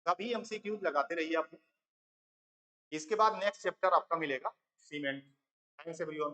कभी एमसीक्यूज लगाते रहिए आप। इसके बाद नेक्स्ट चैप्टर आपका मिलेगा सीमेंट। Thanks everyone.